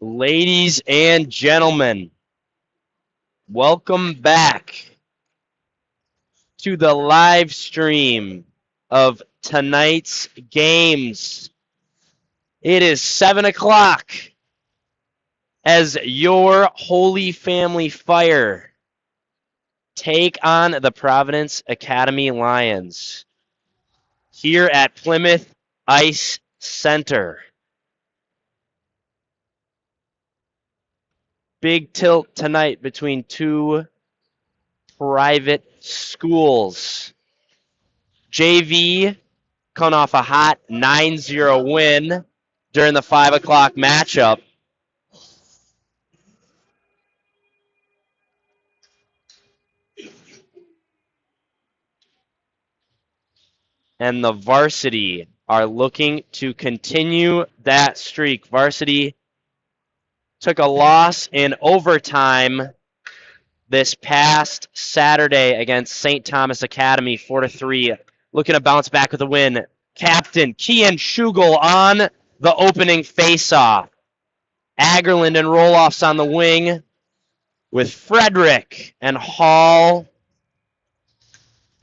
Ladies and gentlemen, welcome back to the live stream of tonight's games. It is 7 o'clock as your Holy Family Fire take on the Providence Academy Lions here at Plymouth Ice Center. Big tilt tonight between two private schools. JV coming off a hot 9-0 win during the 5 o'clock matchup. And the Varsity are looking to continue that streak. Varsity took a loss in overtime this past Saturday against St. Thomas Academy, 4-3. Looking to bounce back with a win. Captain Kian Schugel on the opening faceoff. Agerland and Roloffs on the wing with Frederick and Hall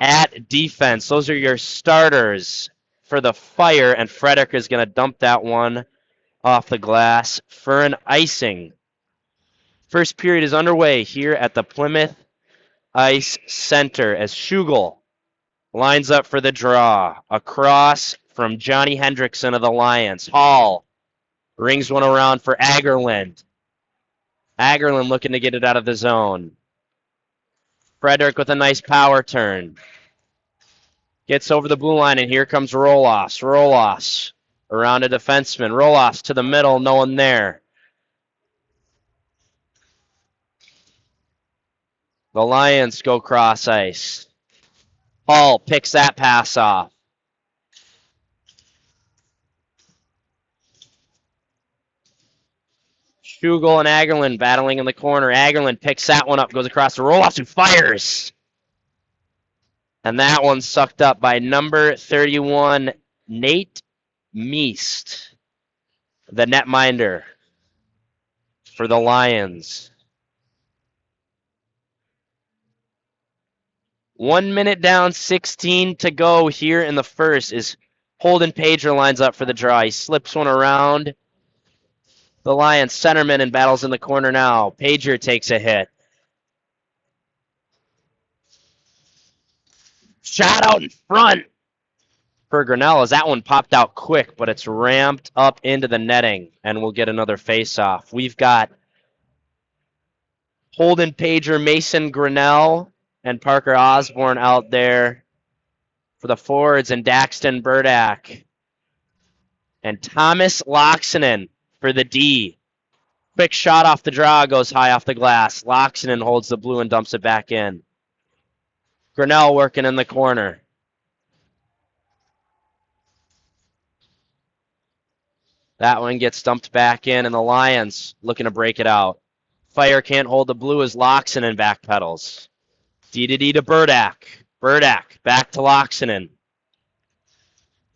at defense. Those are your starters for the Fire, and Frederick is going to dump that one off the glass for an icing. First period is underway here at the Plymouth Ice Center as Schugel lines up for the draw. Across from Johnny Hendrickson of the Lions. Hall rings one around for Agerland. Agerland looking to get it out of the zone. Frederick with a nice power turn. Gets over the blue line, and here comes Roloffs. Roloffs around a defenseman. Roloffs to the middle, no one there. The Lions go cross ice. Hall picks that pass off. Schugel and Agerland battling in the corner. Agerland picks that one up, goes across to Roloffs, who fires. And that one's sucked up by number 31, Nate Meest, the netminder for the Lions. 1 minute down, 16 to go here in the first is Holden Pager lines up for the draw. He slips one around the Lions centerman and battles in the corner now. Pager takes a hit. Shot out in front for Grinnell as that one popped out quick, but it's ramped up into the netting, and we'll get another face-off. We've got Holden Pager, Mason Grinnell, and Parker Osborne out there for the forwards, and Daxton Burdak. And Thomas Loxonen for the D. Quick shot off the draw, goes high off the glass. Loxonen holds the blue and dumps it back in. Grinnell working in the corner. That one gets dumped back in, and the Lions looking to break it out. Fire can't hold the blue as Loxonen backpedals. D to Burdak. Burdak back to Loxonen.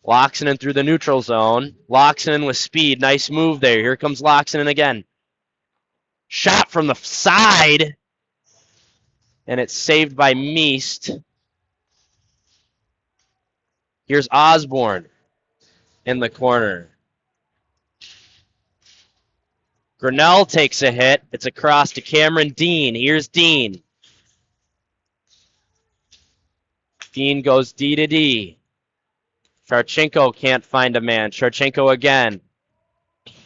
Loxonen through the neutral zone. Loxonen with speed. Nice move there. Here comes Loxonen again. Shot from the side. And it's saved by Meest. Here's Osborne in the corner. Grinnell takes a hit. It's across to Cameron Dean. Here's Dean. Dean goes D to D. Charchenko can't find a man. Charchenko again.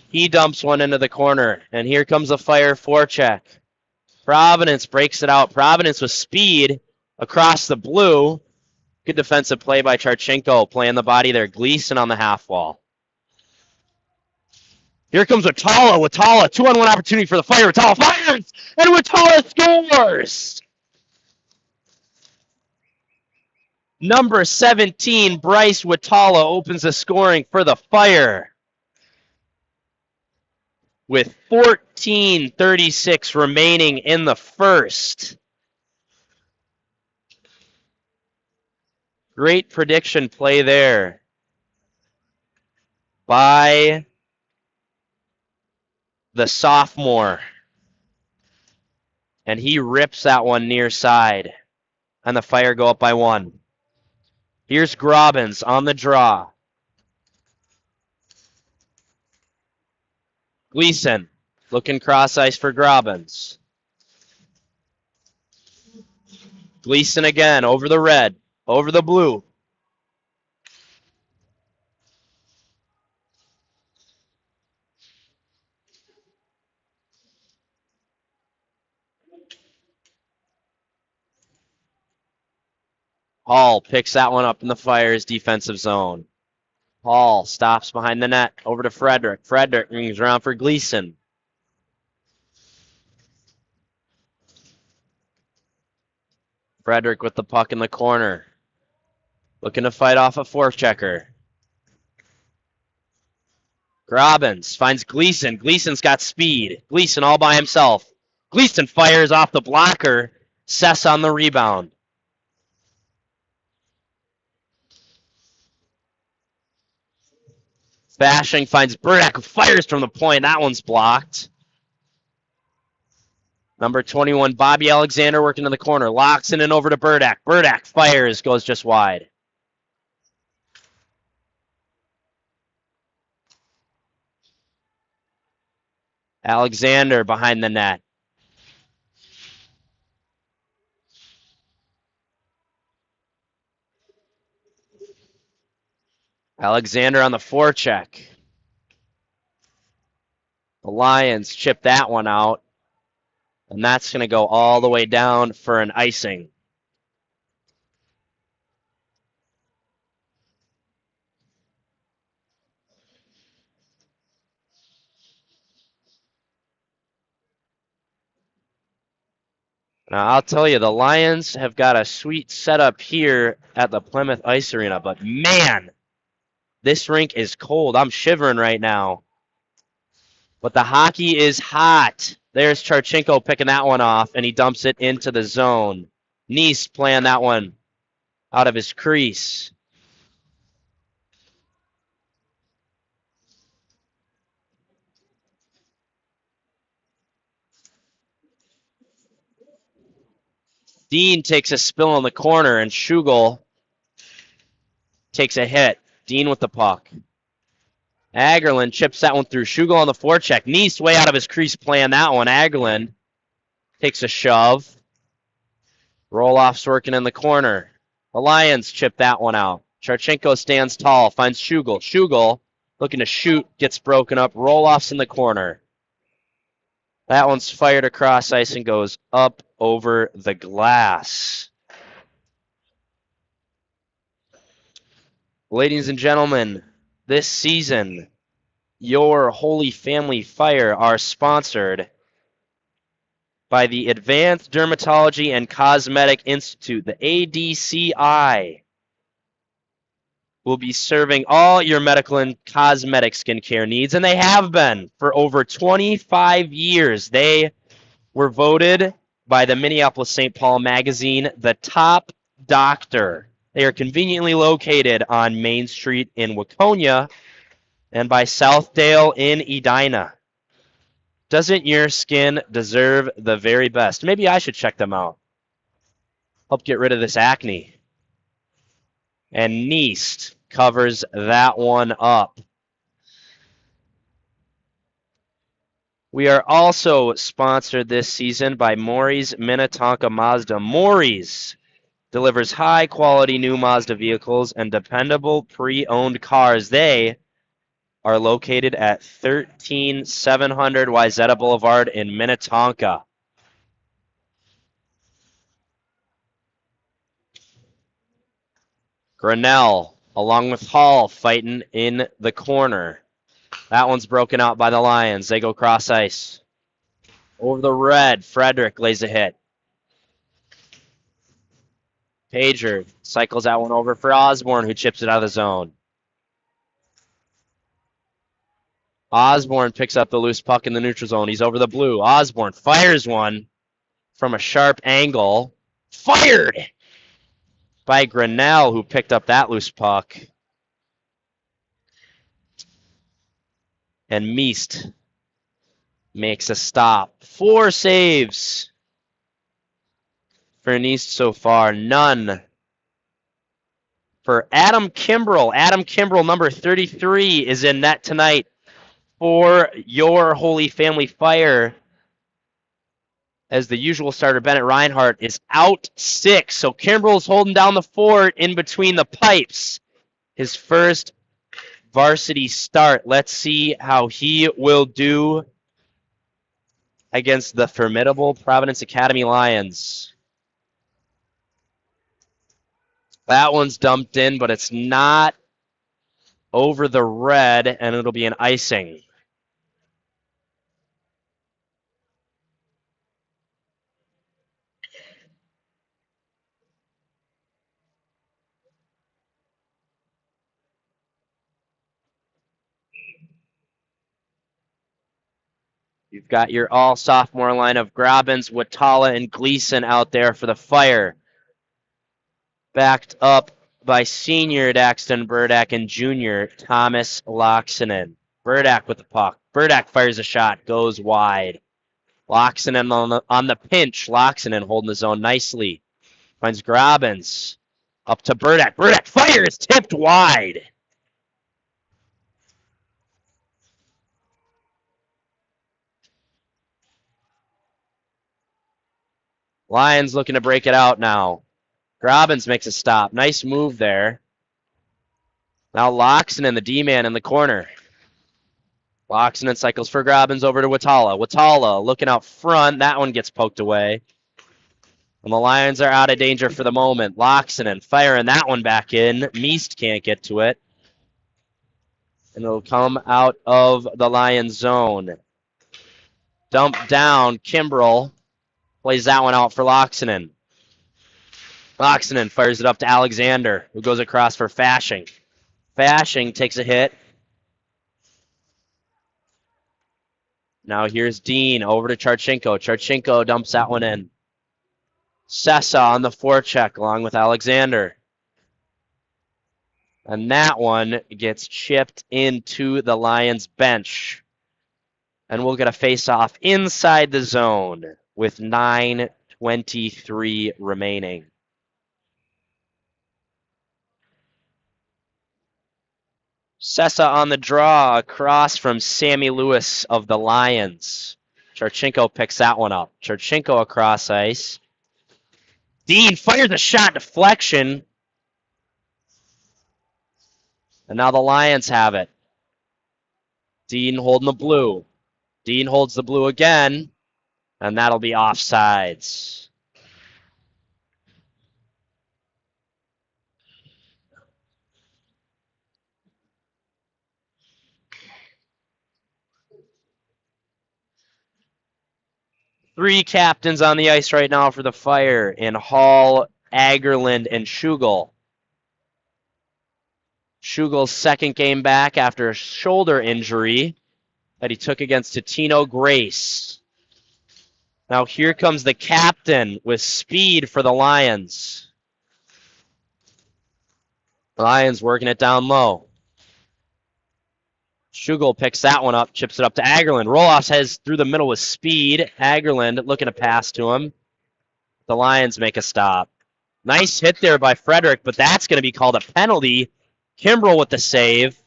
He dumps one into the corner. And here comes a Fire forecheck. Providence breaks it out. Providence with speed across the blue. Good defensive play by Charchenko, playing the body there. Gleason on the half wall. Here comes Watala. Watala, 2-on-1 opportunity for the Fire. Watala fires, and Watala scores! Number 17, Bryce Watala, opens the scoring for the Fire. With 14:36 remaining in the first. Great prediction play there by the sophomore. And he rips that one near side. And the Fire go up by 1. Here's Grobbins on the draw. Gleason looking cross ice for Grobbins. Gleason again over the red, over the blue. Hall picks that one up in the Fire's defensive zone. Hall stops behind the net, over to Frederick. Frederick rings around for Gleason. Frederick with the puck in the corner. Looking to fight off a forechecker. Grobbins finds Gleason. Gleason's got speed. Gleason all by himself. Gleason fires off the blocker. Sess on the rebound. Bashing finds Burdak, who fires from the point. That one's blocked. Number 21, Bobby Alexander working in the corner. Locks in and over to Burdak. Burdak fires, goes just wide. Alexander behind the net. Alexander on the forecheck. The Lions chip that one out. And that's going to go all the way down for an icing. Now, I'll tell you, the Lions have got a sweet setup here at the Plymouth Ice Arena, but man, this rink is cold. I'm shivering right now. But the hockey is hot. There's Charchenko picking that one off, and he dumps it into the zone. Nice playing that one out of his crease. Dean takes a spill in the corner, and Schugel takes a hit. Dean with the puck. Agerlund chips that one through. Schugel on the forecheck. Nice way out of his crease playing that one. Agerlund takes a shove. Roloff's working in the corner. The Lions chip that one out. Charchenko stands tall, finds Schugel. Schugel looking to shoot, gets broken up. Roloff's in the corner. That one's fired across ice and goes up over the glass. Ladies and gentlemen, this season, your Holy Family Fire are sponsored by the Advanced Dermatology and Cosmetic Institute, the ADCI. Will be serving all your medical and cosmetic skincare needs, and they have been for over 25 years. They were voted by the Minneapolis St. Paul magazine the top doctor. They are conveniently located on Main Street in Waconia and by Southdale in Edina. Doesn't your skin deserve the very best? Maybe I should check them out. Help get rid of this acne. And Neist covers that one up. We are also sponsored this season by Maury's Minnetonka Mazda. Maury's delivers high-quality new Mazda vehicles and dependable pre-owned cars. They are located at 13700 Wayzata Boulevard in Minnetonka. Grinnell, along with Hall, fighting in the corner. That one's broken out by the Lions. They go cross ice. Over the red, Frederick lays a hit. Pager cycles that one over for Osborne, who chips it out of the zone. Osborne picks up the loose puck in the neutral zone. He's over the blue. Osborne fires one from a sharp angle. Fired by Grinnell, who picked up that loose puck. And Meist makes a stop. 4 saves for Nice so far. None for Adam Kimbrell. Adam Kimbrell, number 33, is in net tonight for your Holy Family Fire, as the usual starter, Bennett Reinhardt, is out 6. So Kimbrell's holding down the fort in between the pipes. His first varsity start. Let's see how he will do against the formidable Providence Academy Lions. That one's dumped in, but it's not over the red, and it'll be an icing. You've got your all-sophomore line of Grobbins, Watala, and Gleason out there for the Fire. Backed up by senior Daxton Burdak and junior Thomas Loxonen. Burdak with the puck. Burdak fires a shot, goes wide. Loxonen on the pinch. Loxonen holding the zone nicely. Finds Grobbins. Up to Burdak. Burdak fires, tipped wide. Lions looking to break it out now. Grobbins makes a stop. Nice move there. Now Loxonen, the D-man in the corner. Loxonen cycles for Grobbins over to Watala. Watala looking out front. That one gets poked away. And the Lions are out of danger for the moment. Loxonen firing that one back in. Meest can't get to it. And it'll come out of the Lions zone. Dump down. Kimbrell plays that one out for Loxonen. Loxonen fires it up to Alexander, who goes across for Fashing. Fashing takes a hit. Now here's Dean over to Charchenko. Charchenko dumps that one in. Sessa on the forecheck along with Alexander. And that one gets chipped into the Lions bench. And we'll get a face-off inside the zone with 9:23 remaining. Sessa on the draw across from Sammy Lewis of the Lions. Charchenko picks that one up. Charchenko across ice. Dean fires a shot, deflection. And now the Lions have it. Dean holding the blue. Dean holds the blue again. And that'll be offsides. Three captains on the ice right now for the Fire in Hall, Agerland, and Schugel. Schugel's second game back after a shoulder injury that he took against Totino Grace. Now here comes the captain with speed for the Lions. Lions working it down low. Schugel picks that one up, chips it up to Agerland. Roloffs heads through the middle with speed. Agerland looking to pass to him. The Lions make a stop. Nice hit there by Frederick, but that's going to be called a penalty. Kimbrell with the save.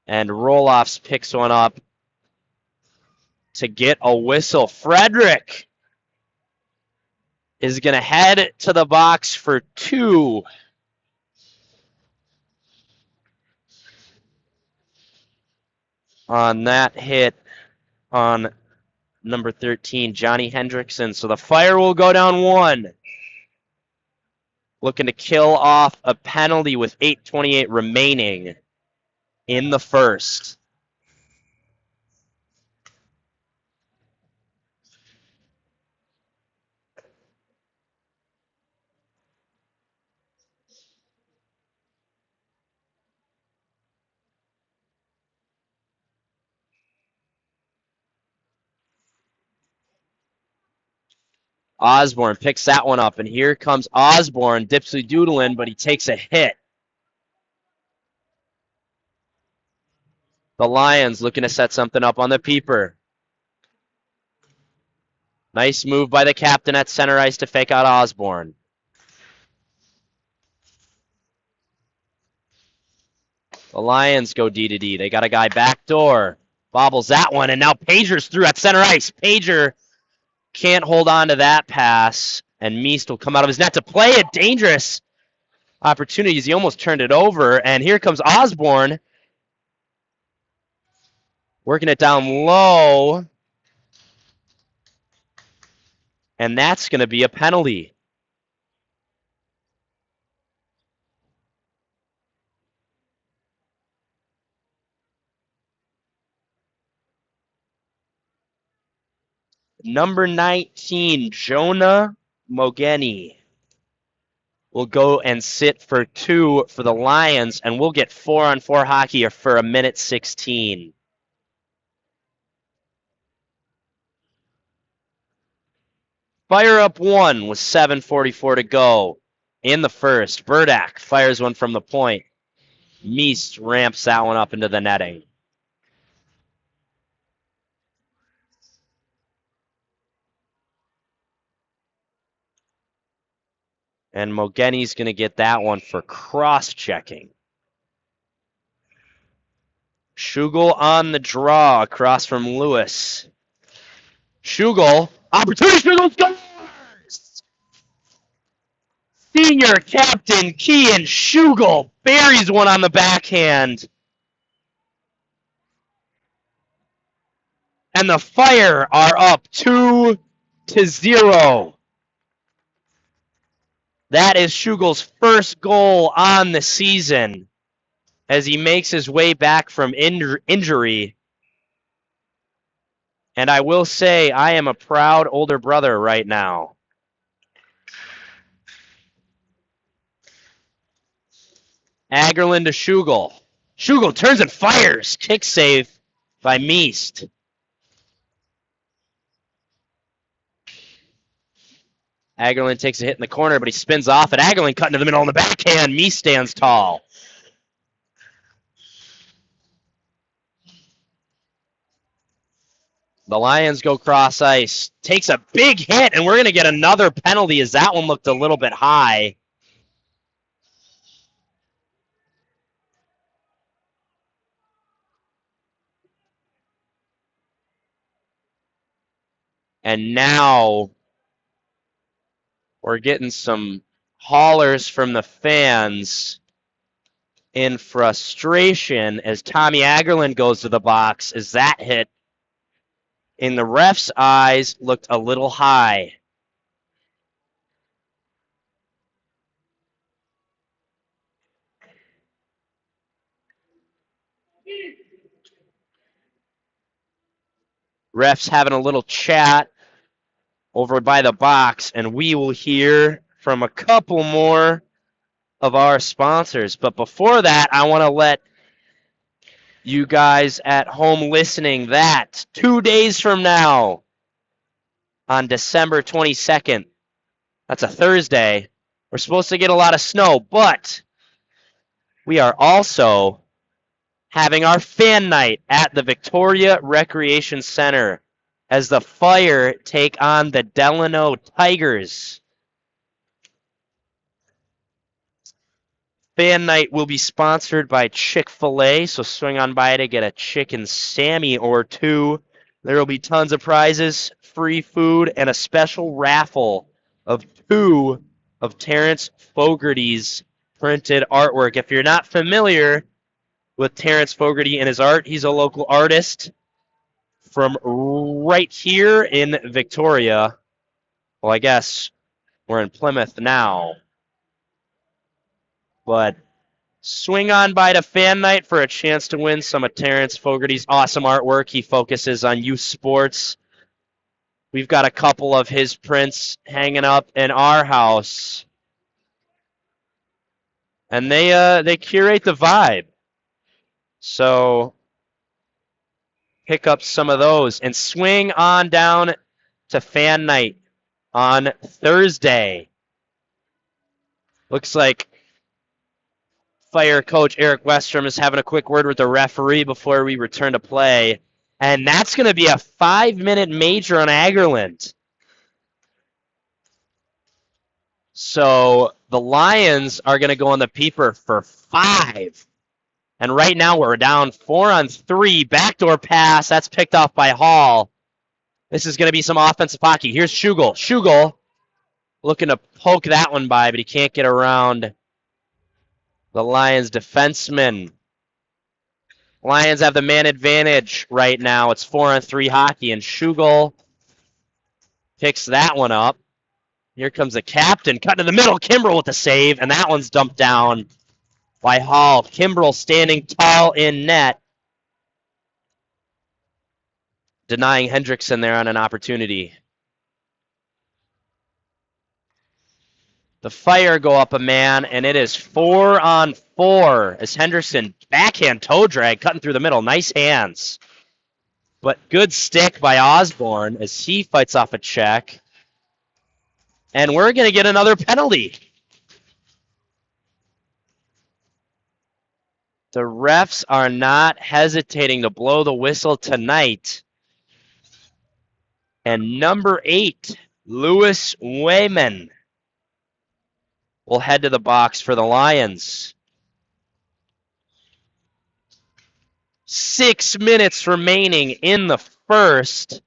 And Roloffs picks one up to get a whistle. Frederick is going to head to the box for 2. On that hit on number 13, Johnny Hendrickson. So the Fire will go down 1. Looking to kill off a penalty with 8:28 remaining in the first. Osborne picks that one up, and here comes Osborne, dipsy doodling, but he takes a hit. The Lions looking to set something up on the peeper. Nice move by the captain at center ice to fake out Osborne. The Lions go D to D. They got a guy backdoor. Bobbles that one, and now Pager's through at center ice. Pager can't hold on to that pass, and Meest will come out of his net to play it. Dangerous opportunities. He almost turned it over, and here comes Osborne. Working it down low. And that's going to be a penalty. Number 19, Jonah Mogeni, will go and sit for 2 for the Lions, and we'll get 4-on-4 hockey for a minute 16. Fire up 1 with 7:44 to go in the first. Burdak fires one from the point. Meest ramps that one up into the netting. And Mogeni's going to get that one for cross-checking. Schugel on the draw across from Lewis. Schugel, opportunity, Schugel scores! Senior captain Kian Schugel buries one on the backhand. And the Fire are up 2-0. That is Schugel's first goal on the season as he makes his way back from injury. And I will say, I am a proud older brother right now. Agerlin to Schugel. Schugel turns and fires. Kick save by Meest. Agerlin takes a hit in the corner, but he spins off, and Agerlin cut into the middle on the backhand. Meest stands tall. The Lions go cross ice. Takes a big hit, and we're going to get another penalty as that one looked a little bit high. And now we're getting some hollers from the fans in frustration as Tommy Agerlin goes to the box as that hit in the ref's eyes looked a little high. Refs having a little chat over by the box, and we will hear from a couple more of our sponsors. But before that, I want to let you guys at home listening that 2 days from now, on December 22nd, that's a Thursday, we're supposed to get a lot of snow, but we are also having our fan night at the Victoria Recreation Center as the Fire take on the Delano Tigers. Fan night will be sponsored by Chick-fil-A, so swing on by to get a chicken Sammy or 2. There will be tons of prizes, free food, and a special raffle of 2 of Terrence Fogarty's printed artwork. If you're not familiar with Terrence Fogarty and his art, he's a local artist from right here in Victoria. Well, I guess we're in Plymouth now. But swing on by to Fan Night for a chance to win some of Terrence Fogarty's awesome artwork. He focuses on youth sports. We've got a couple of his prints hanging up in our house. And they curate the vibe. So pick up some of those and swing on down to Fan Night on Thursday. Looks like Fire coach Eric Westrom is having a quick word with the referee before we return to play. And that's going to be a 5-minute major on Agerland. So the Lions are going to go on the peeper for 5. And right now we're down 4-on-3. Backdoor pass. That's picked off by Hall. This is going to be some offensive hockey. Here's Schugel. Schugel looking to poke that one by, but he can't get around the Lions defenseman. Lions have the man advantage right now. It's 4-on-3 hockey, and Schugel picks that one up. Here comes the captain, cutting in the middle. Kimbrell with the save, and that one's dumped down by Hall. Kimbrell standing tall in net, denying Hendrickson there on an opportunity. The Fire go up a man, and it is 4-on-4 as Henderson backhand toe drag, cutting through the middle. Nice hands. But good stick by Osborne as he fights off a check. And we're going to get another penalty. The refs are not hesitating to blow the whistle tonight. And number 8, Lewis Wayman, will head to the box for the Lions. 6 minutes remaining in the first,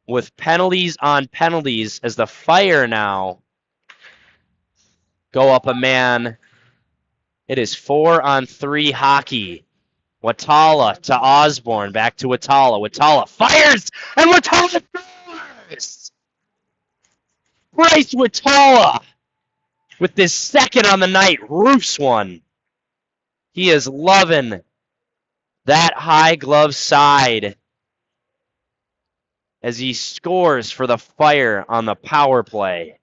with penalties on penalties as the Fire now go up a man. It is 4-on-3 hockey. Watala to Osborne, back to Watala. Watala fires, and Watala scores! Bryce Watala with this second on the night, roofs one. He is loving that high glove side as he scores for the Fire on the power play.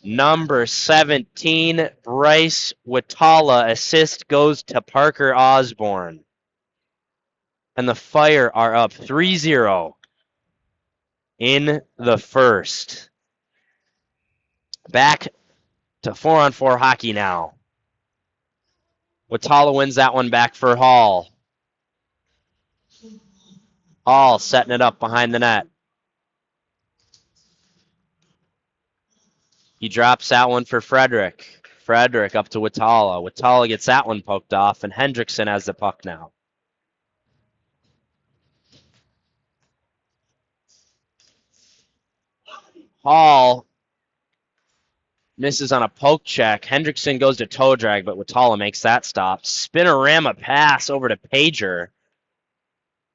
Number 17, Bryce Watala. Assist goes to Parker Osborne. And the Fire are up 3-0 in the first. Back to 4-on-4 hockey now. Watala wins that one back for Hall. Hall setting it up behind the net. He drops that one for Frederick. Frederick up to Watala. Watala gets that one poked off, and Hendrickson has the puck now. Hall misses on a poke check. Hendrickson goes to toe drag, but Watala makes that stop. Spinorama pass over to Pager,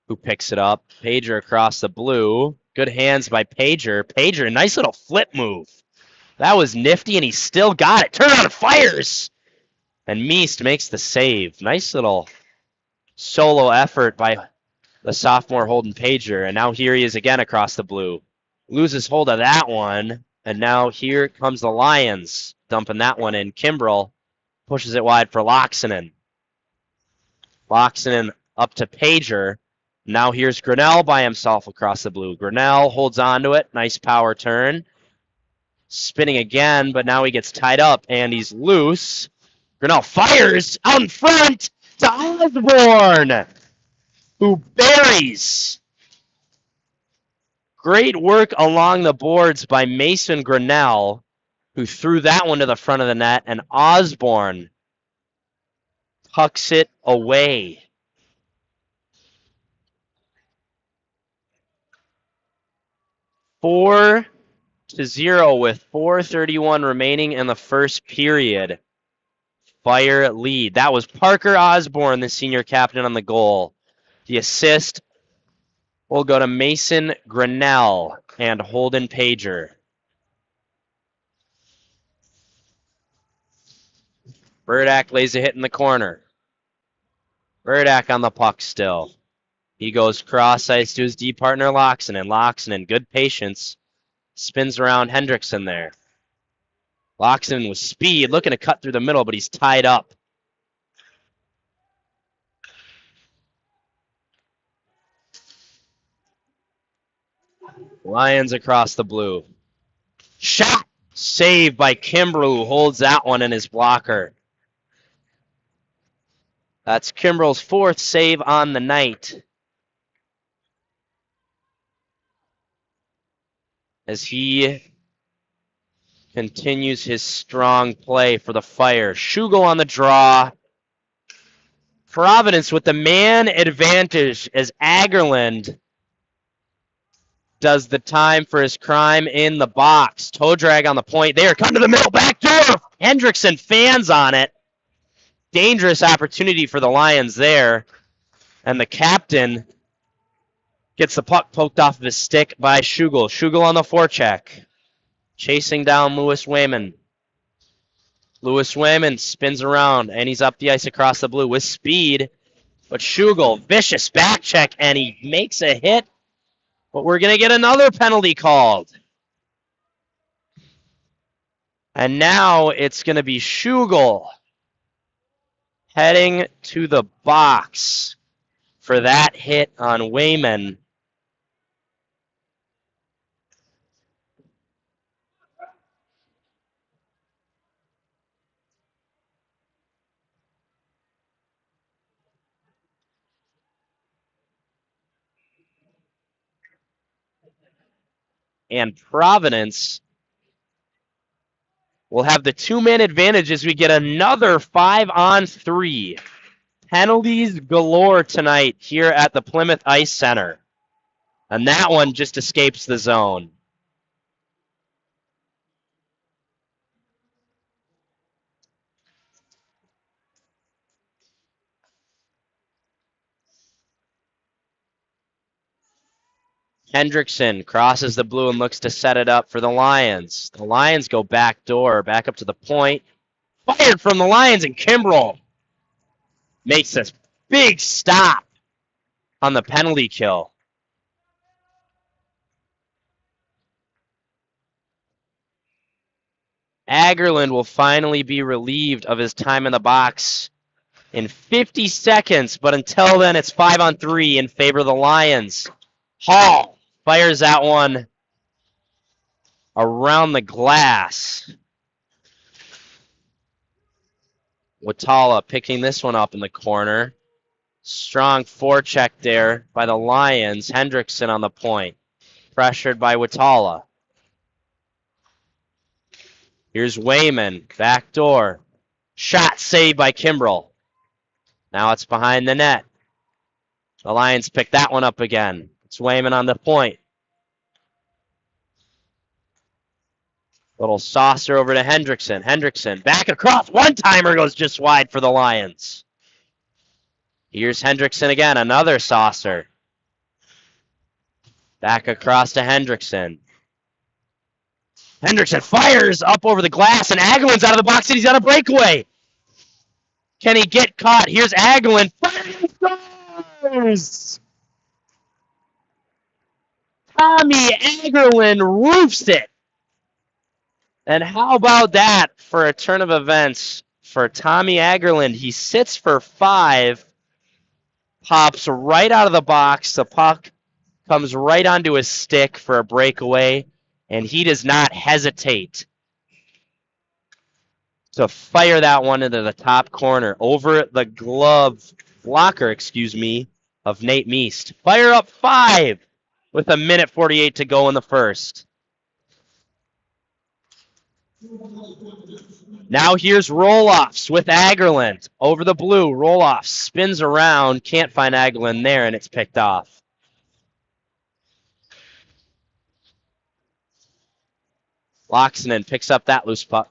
who picks it up. Pager across the blue. Good hands by Pager. Pager, nice little flip move. That was nifty, and he still got it. Turn on, fires! And Meest makes the save. Nice little solo effort by the sophomore Holden Pager. And now here he is again across the blue. Loses hold of that one. And now here comes the Lions, dumping that one in. Kimbrell pushes it wide for Loxonen. Loxonen up to Pager. Now here's Grinnell by himself across the blue. Grinnell holds on to it. Nice power turn. Spinning again, but now he gets tied up, and he's loose. Grinnell fires out in front to Osborne, who buries. Great work along the boards by Mason Grinnell, who threw that one to the front of the net, and Osborne tucks it away. Four to 0 with 4:31 remaining in the first period. Fire lead. That was Parker Osborne, the senior captain, on the goal. The assist will go to Mason Grinnell and Holden Pager. Burdak lays a hit in the corner. Burdak on the puck still. He goes cross-ice to his D partner, Loxonen. Loxonen, good patience. Spins around Hendrickson there. Loxonen with speed, looking to cut through the middle, but he's tied up. Lions across the blue. Shot Save by Kimbrell, who holds that one in his blocker. That's Kimbrell's 4th save on the night, as he continues his strong play for the Fire. Schugel on the draw. Providence with the man advantage as Agerland does the time for his crime in the box. Toe drag on the point there. Come to the middle, back door. Hendrickson fans on it. Dangerous opportunity for the Lions there. And the captain gets the puck poked off of his stick by Schugel. Schugel on the forecheck. Chasing down Lewis Wayman. Lewis Wayman spins around, and he's up the ice across the blue with speed. But Schugel, vicious back check, and he makes a hit. But we're going to get another penalty called. And now it's going to be Schugel heading to the box for that hit on Wayman. And Providence will have the 2-man advantage as we get another 5-on-3. Penalties galore tonight here at the Plymouth Ice Center. And that one just escapes the zone. Hendrickson crosses the blue and looks to set it up for the Lions. The Lions go back door, back up to the point. Fired from the Lions, and Kimbrell makes this big stop on the penalty kill. Agerland will finally be relieved of his time in the box in 50 seconds, but until then, it's 5-on-3 in favor of the Lions. Hall fires that one around the glass. Watala picking this one up in the corner. Strong forecheck there by the Lions. Hendrickson on the point. Pressured by Watala. Here's Wayman. Back door. Shot saved by Kimbrell. Now it's behind the net. The Lions pick that one up again. It's Wayman on the point. Little saucer over to Hendrickson. Hendrickson back across. One-timer goes just wide for the Lions. Here's Hendrickson again. Another saucer. Back across to Hendrickson. Hendrickson fires up over the glass, and Agerland's out of the box, and he's got a breakaway. Can he get caught? Here's Agerland. Fires! Tommy Agerland roofs it. And how about that for a turn of events for Tommy Agerland? He sits for 5, pops right out of the box. The puck comes right onto his stick for a breakaway, and he does not hesitate to fire that one into the top corner over the blocker, of Nate Meest. Fire up 5 with 1:48 to go in the first. Now here's Roloffs with Agerland over the blue. Roloff spins around, can't find Agerland there, and it's picked off. Loxonen picks up that loose puck.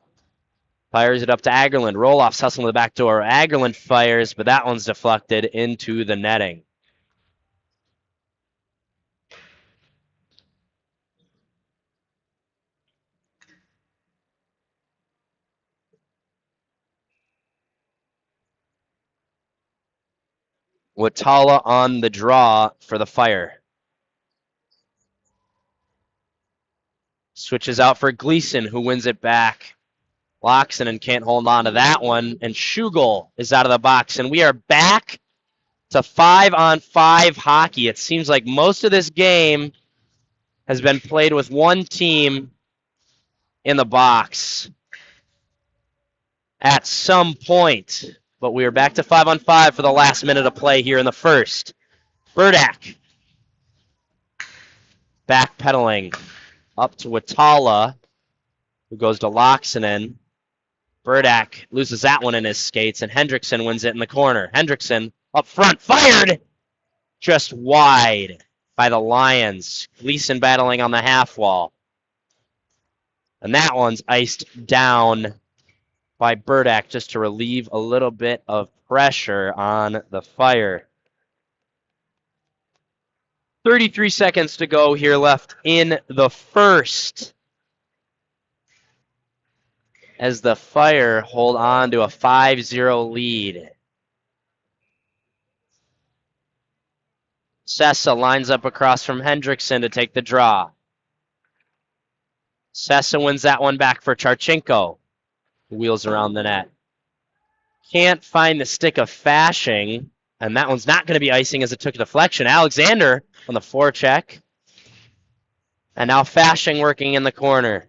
Fires it up to Agerland. Roloff's hustling to the back door. Agerland fires, but that one's deflected into the netting. Watala on the draw for the Fire. Switches out for Gleason, who wins it back. Loxonen can't hold on to that one, and Schugel is out of the box. And we are back to 5-on-5 hockey. It seems like most of this game has been played with one team in the box at some point. But we are back to 5-on-5 for the last minute of play here in the first. Burdak backpedaling up to Watala, who goes to Loxonen. Burdak loses that one in his skates, and Hendrickson wins it in the corner. Hendrickson up front, fired! Just wide by the Lions. Gleason battling on the half wall. And that one's iced down by Burdak just to relieve a little bit of pressure on the Fire. 33 seconds to go here left in the first, as the Fire hold on to a 5-0 lead. Sessa lines up across from Hendrickson to take the draw. Sessa wins that one back for Charchenko, who wheels around the net. Can't find the stick of Fashing, and that one's not going to be icing as it took a deflection. Alexander on the forecheck. And now Fashing working in the corner.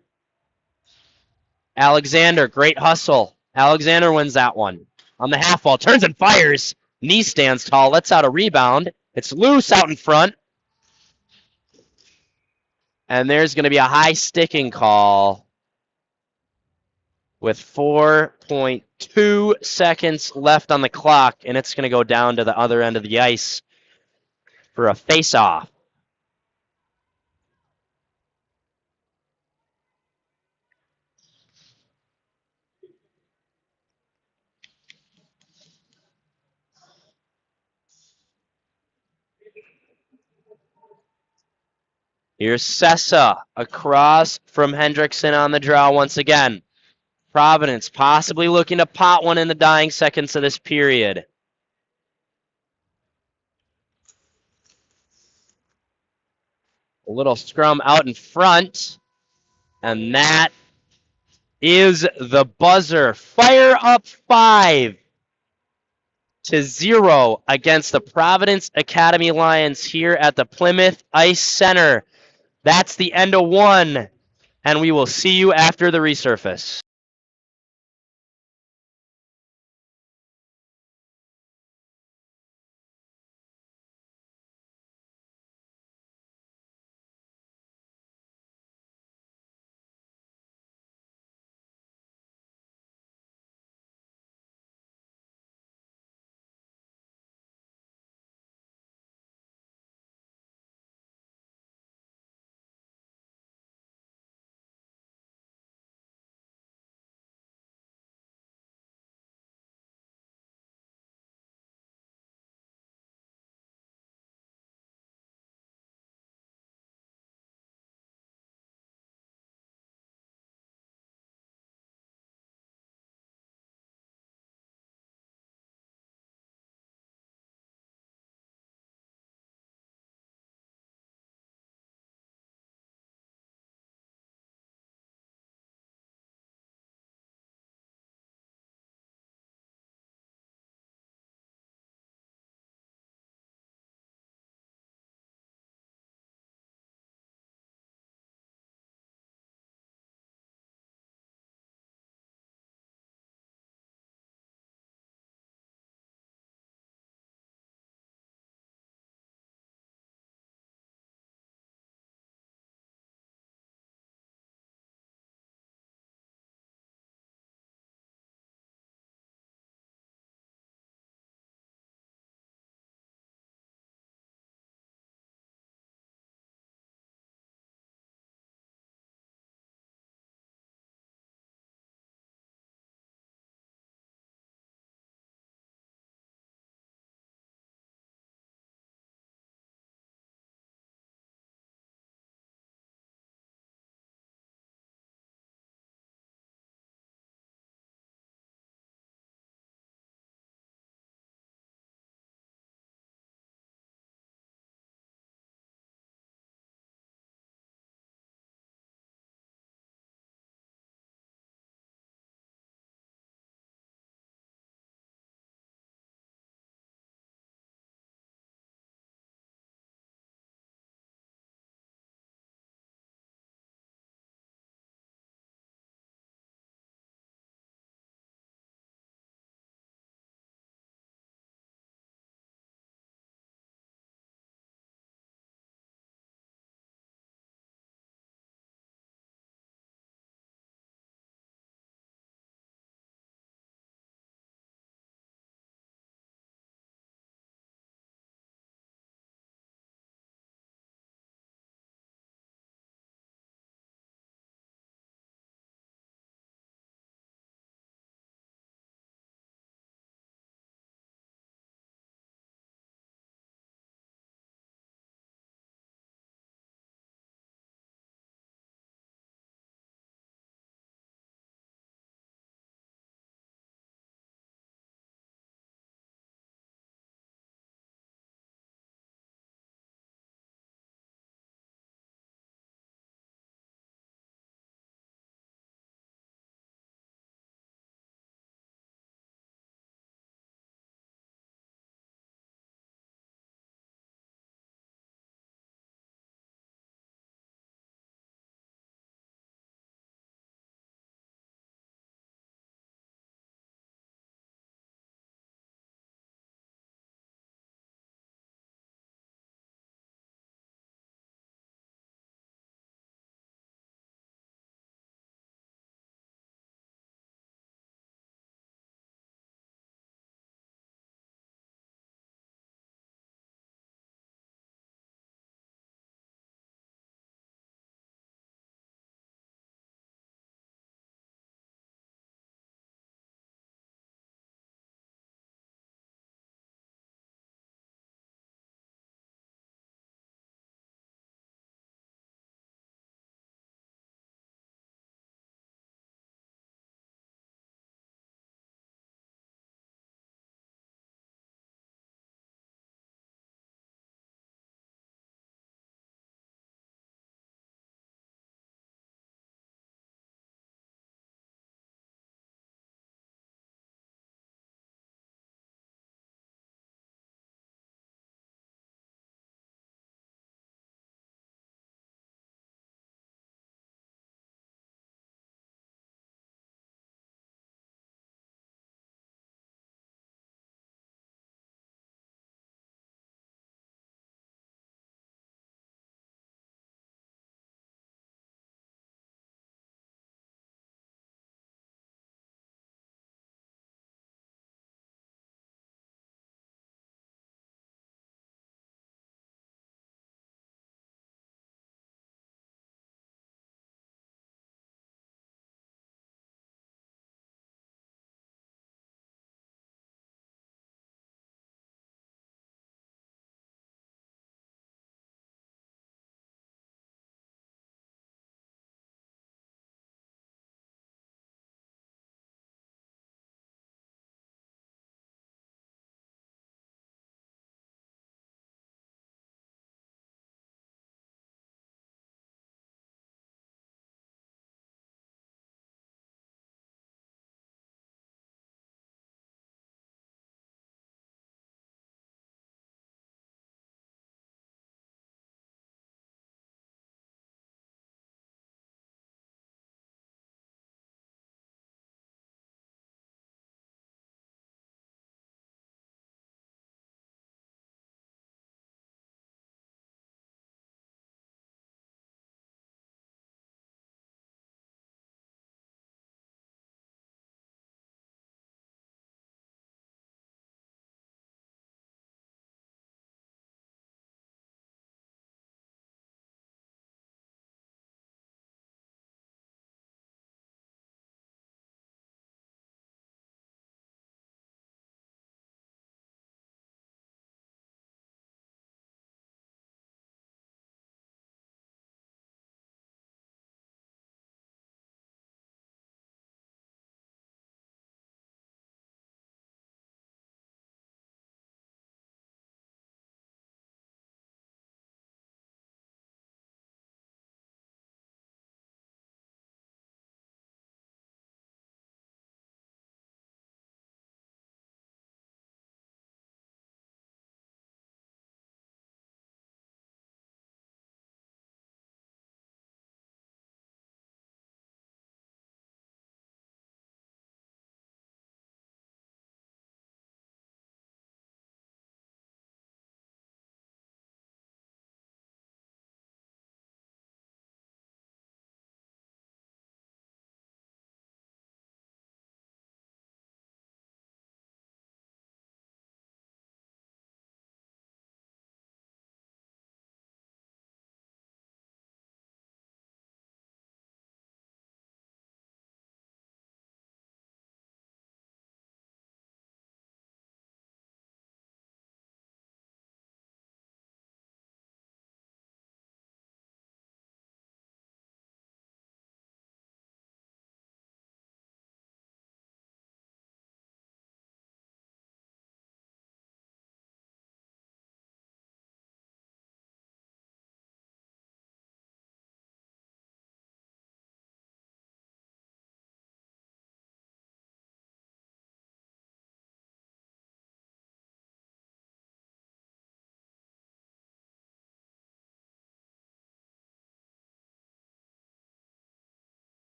Alexander, great hustle. Alexander wins that one. On the half wall, turns and fires. Knee stands tall, lets out a rebound. It's loose out in front. And there's going to be a high sticking call with 4.2 seconds left on the clock, and it's going to go down to the other end of the ice for a face-off. Here's Sessa across from Hendrickson on the draw once again. Providence possibly looking to pot one in the dying seconds of this period. A little scrum out in front, and that is the buzzer. Fire up 5-0 against the Providence Academy Lions here at the Plymouth Ice Center. That's the end of one, and we will see you after the resurface.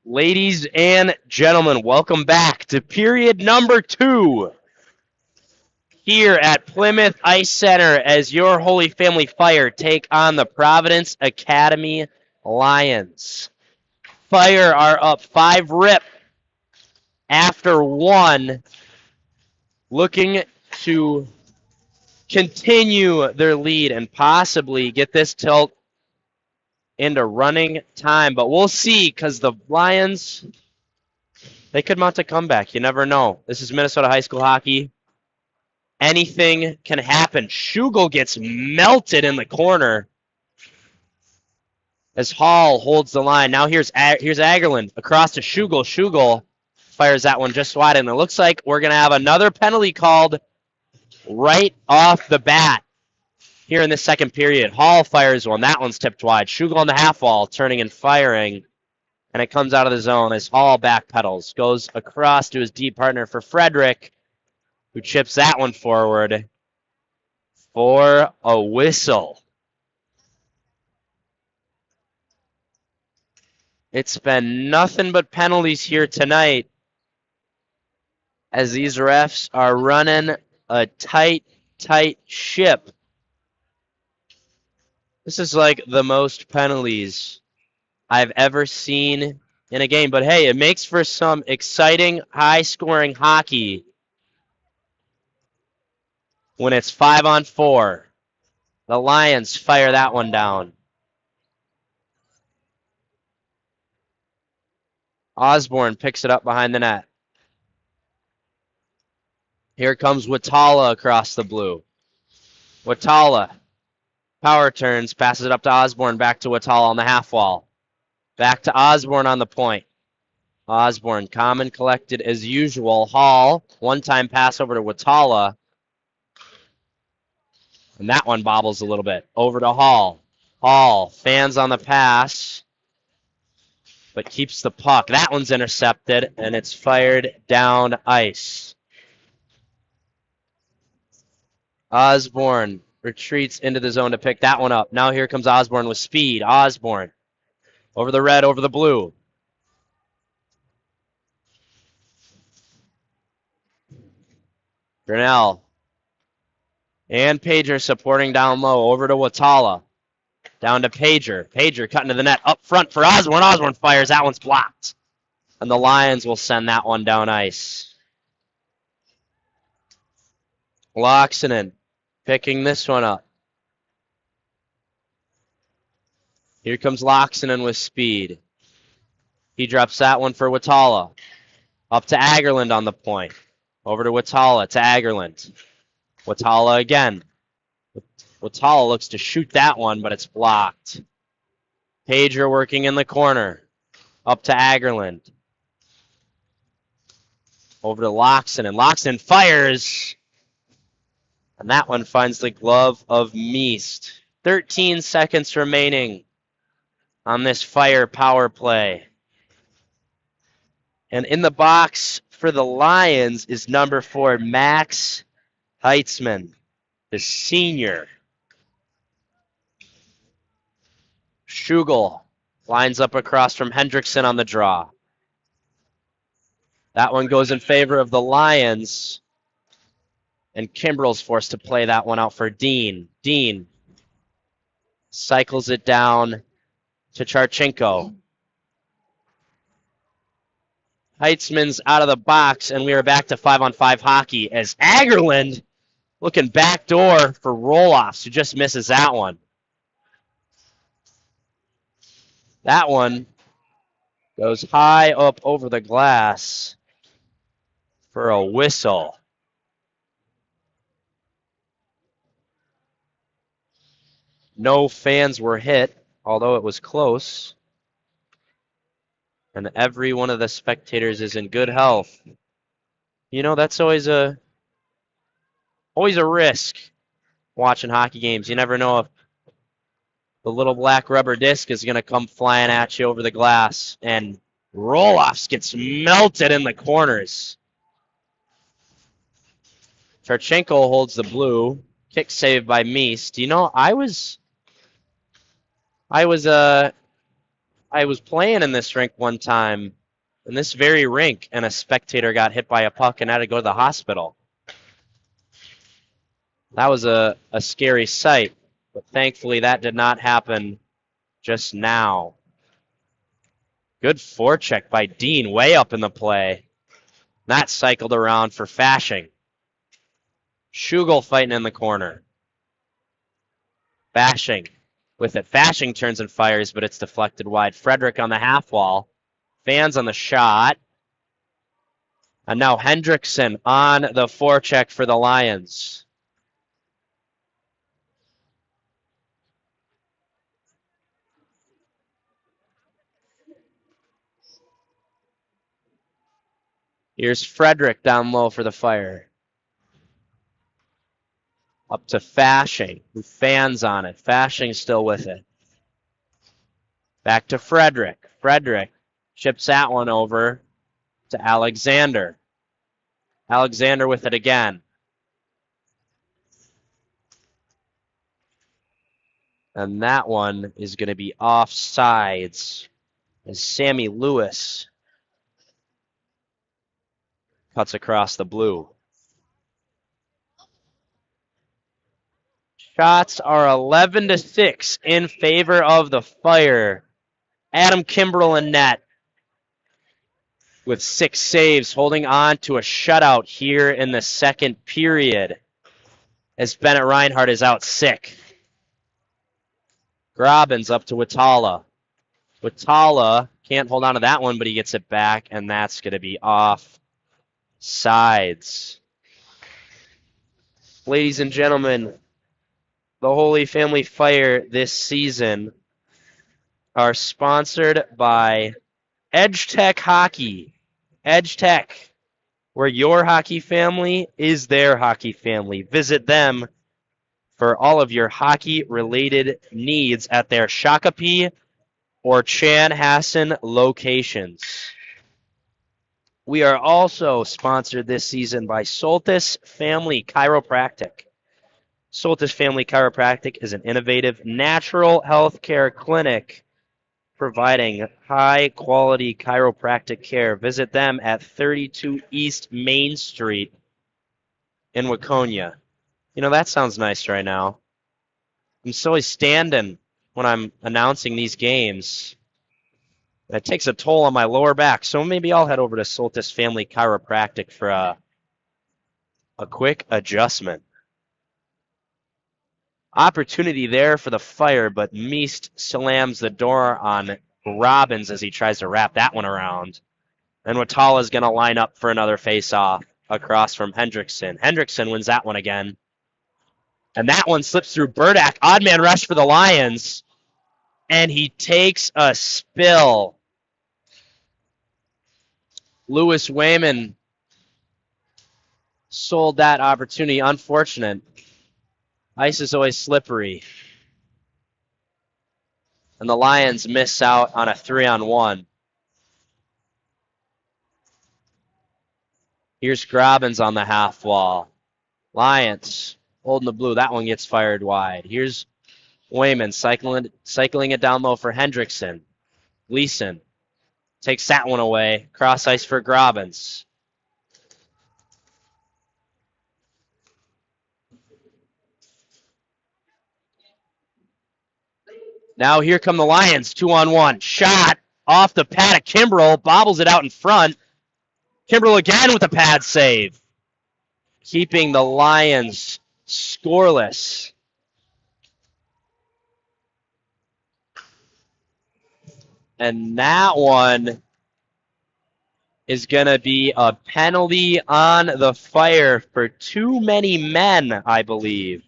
Ladies and gentlemen, welcome back to period number 2 here at Plymouth Ice Center as your Holy Family Fire take on the Providence Academy Lions. Fire are up 5-rip after 1, looking to continue their lead and possibly get this tilt into running time. But we'll see, because the Lions, they could mount a comeback. You never know. This is Minnesota high school hockey. Anything can happen. Schugel gets melted in the corner as Hall holds the line. Now here's Agerland across to Schugel. Schugel fires that one just wide, and it looks like we're going to have another penalty called right off the bat here in the second period. Hall fires one. That one's tipped wide. Schugel on the half wall, turning and firing, and it comes out of the zone as Hall backpedals. Goes across to his deep partner for Frederick, who chips that one forward for a whistle. It's been nothing but penalties here tonight as these refs are running a tight ship. This is like the most penalties I've ever seen in a game. But hey, it makes for some exciting, high-scoring hockey when it's 5-on-4. The Lions fire that one down. Osborne picks it up behind the net. Here comes Watala across the blue. Watala, power turns, passes it up to Osborne, back to Watala on the half wall. Back to Osborne on the point. Osborne, calm and collected as usual. Hall, one-time pass over to Watala. And that one bobbles a little bit. Over to Hall. Hall, fans on the pass, but keeps the puck. That one's intercepted, and it's fired down ice. Osborne retreats into the zone to pick that one up. Now here comes Osborne with speed. Osborne over the red, over the blue. Grinnell and Pager supporting down low. Over to Watala. Down to Pager. Pager cutting to the net. Up front for Osborne. Osborne fires. That one's blocked. And the Lions will send that one down ice. Loxonen picking this one up. Here comes Loxonen with speed. He drops that one for Watala. Up to Agerland on the point. Over to Watala, to Agerland. Watala again. Watala looks to shoot that one, but it's blocked. Pager working in the corner. Up to Agerland. Over to Loxonen. Loxonen fires. And that one finds the glove of Meest. 13 seconds remaining on this Fire power play. And in the box for the Lions is number 4, Max Heitzman, the senior. Schugel lines up across from Hendrickson on the draw. That one goes in favor of the Lions. And Kimbrell's forced to play that one out for Dean. Dean cycles it down to Charchenko. Heitzman's out of the box, and we are back to 5-on-5 hockey as Agerland looking backdoor for Roloffs, who just misses that one. That one goes high up over the glass for a whistle. No fans were hit, although it was close. And every one of the spectators is in good health. You know, that's always a risk watching hockey games. You never know if the little black rubber disc is going to come flying at you over the glass. And Roloffs gets melted in the corners. Charchenko holds the blue. Kick saved by Meest. You know, I was I was playing in this rink one time, in this very rink, and a spectator got hit by a puck and had to go to the hospital. That was a scary sight, but thankfully that did not happen just now. Good forecheck by Dean, way up in the play. That cycled around for Fashing. Schugel fighting in the corner. Fashing with it. Fashing turns and fires, but it's deflected wide. Frederick on the half wall. Fans on the shot. And now Hendrickson on the forecheck for the Lions. Here's Frederick down low for the Fire. Up to Fashing, who fans on it. Fashing still with it. Back to Frederick. Frederick chips that one over to Alexander. Alexander with it again. And that one is going to be offsides as Sammy Lewis cuts across the blue. Shots are 11-6 in favor of the Fire. Adam Kimbrell in net with 6 saves, holding on to a shutout here in the second period as Bennett Reinhardt is out sick. Grobbins up to Watala. Watala can't hold on to that one, but he gets it back, and that's going to be off sides. Ladies and gentlemen, the Holy Family Fire this season are sponsored by Edge Tech Hockey. Edge Tech, where your hockey family is their hockey family. Visit them for all of your hockey-related needs at their Shakopee or Chanhassen locations. We are also sponsored this season by Soltis Family Chiropractic. Soltis Family Chiropractic is an innovative natural health care clinic providing high-quality chiropractic care. Visit them at 32 East Main Street in Waconia. You know, that sounds nice right now. I'm so always standing when I'm announcing these games. It takes a toll on my lower back, so maybe I'll head over to Soltis Family Chiropractic for a quick adjustment. Opportunity there for the Fire, but Meest slams the door on Robbins as he tries to wrap that one around. And Watala is going to line up for another face-off across from Hendrickson. Hendrickson wins that one again. And that one slips through Burdak. Odd man rush for the Lions. And he takes a spill. Lewis Wayman sold that opportunity. Unfortunate. Ice is always slippery. And the Lions miss out on a 3-on-1. Here's Grobbins on the half wall. Lions holding the blue. That one gets fired wide. Here's Wayman cycling it down low for Hendrickson. Gleason takes that one away. Cross ice for Grobbins. Now here come the Lions, 2-on-1. Shot off the pad of Kimbrell, bobbles it out in front. Kimbrell again with a pad save, keeping the Lions scoreless. And that one is going to be a penalty on the Fire for too many men, I believe.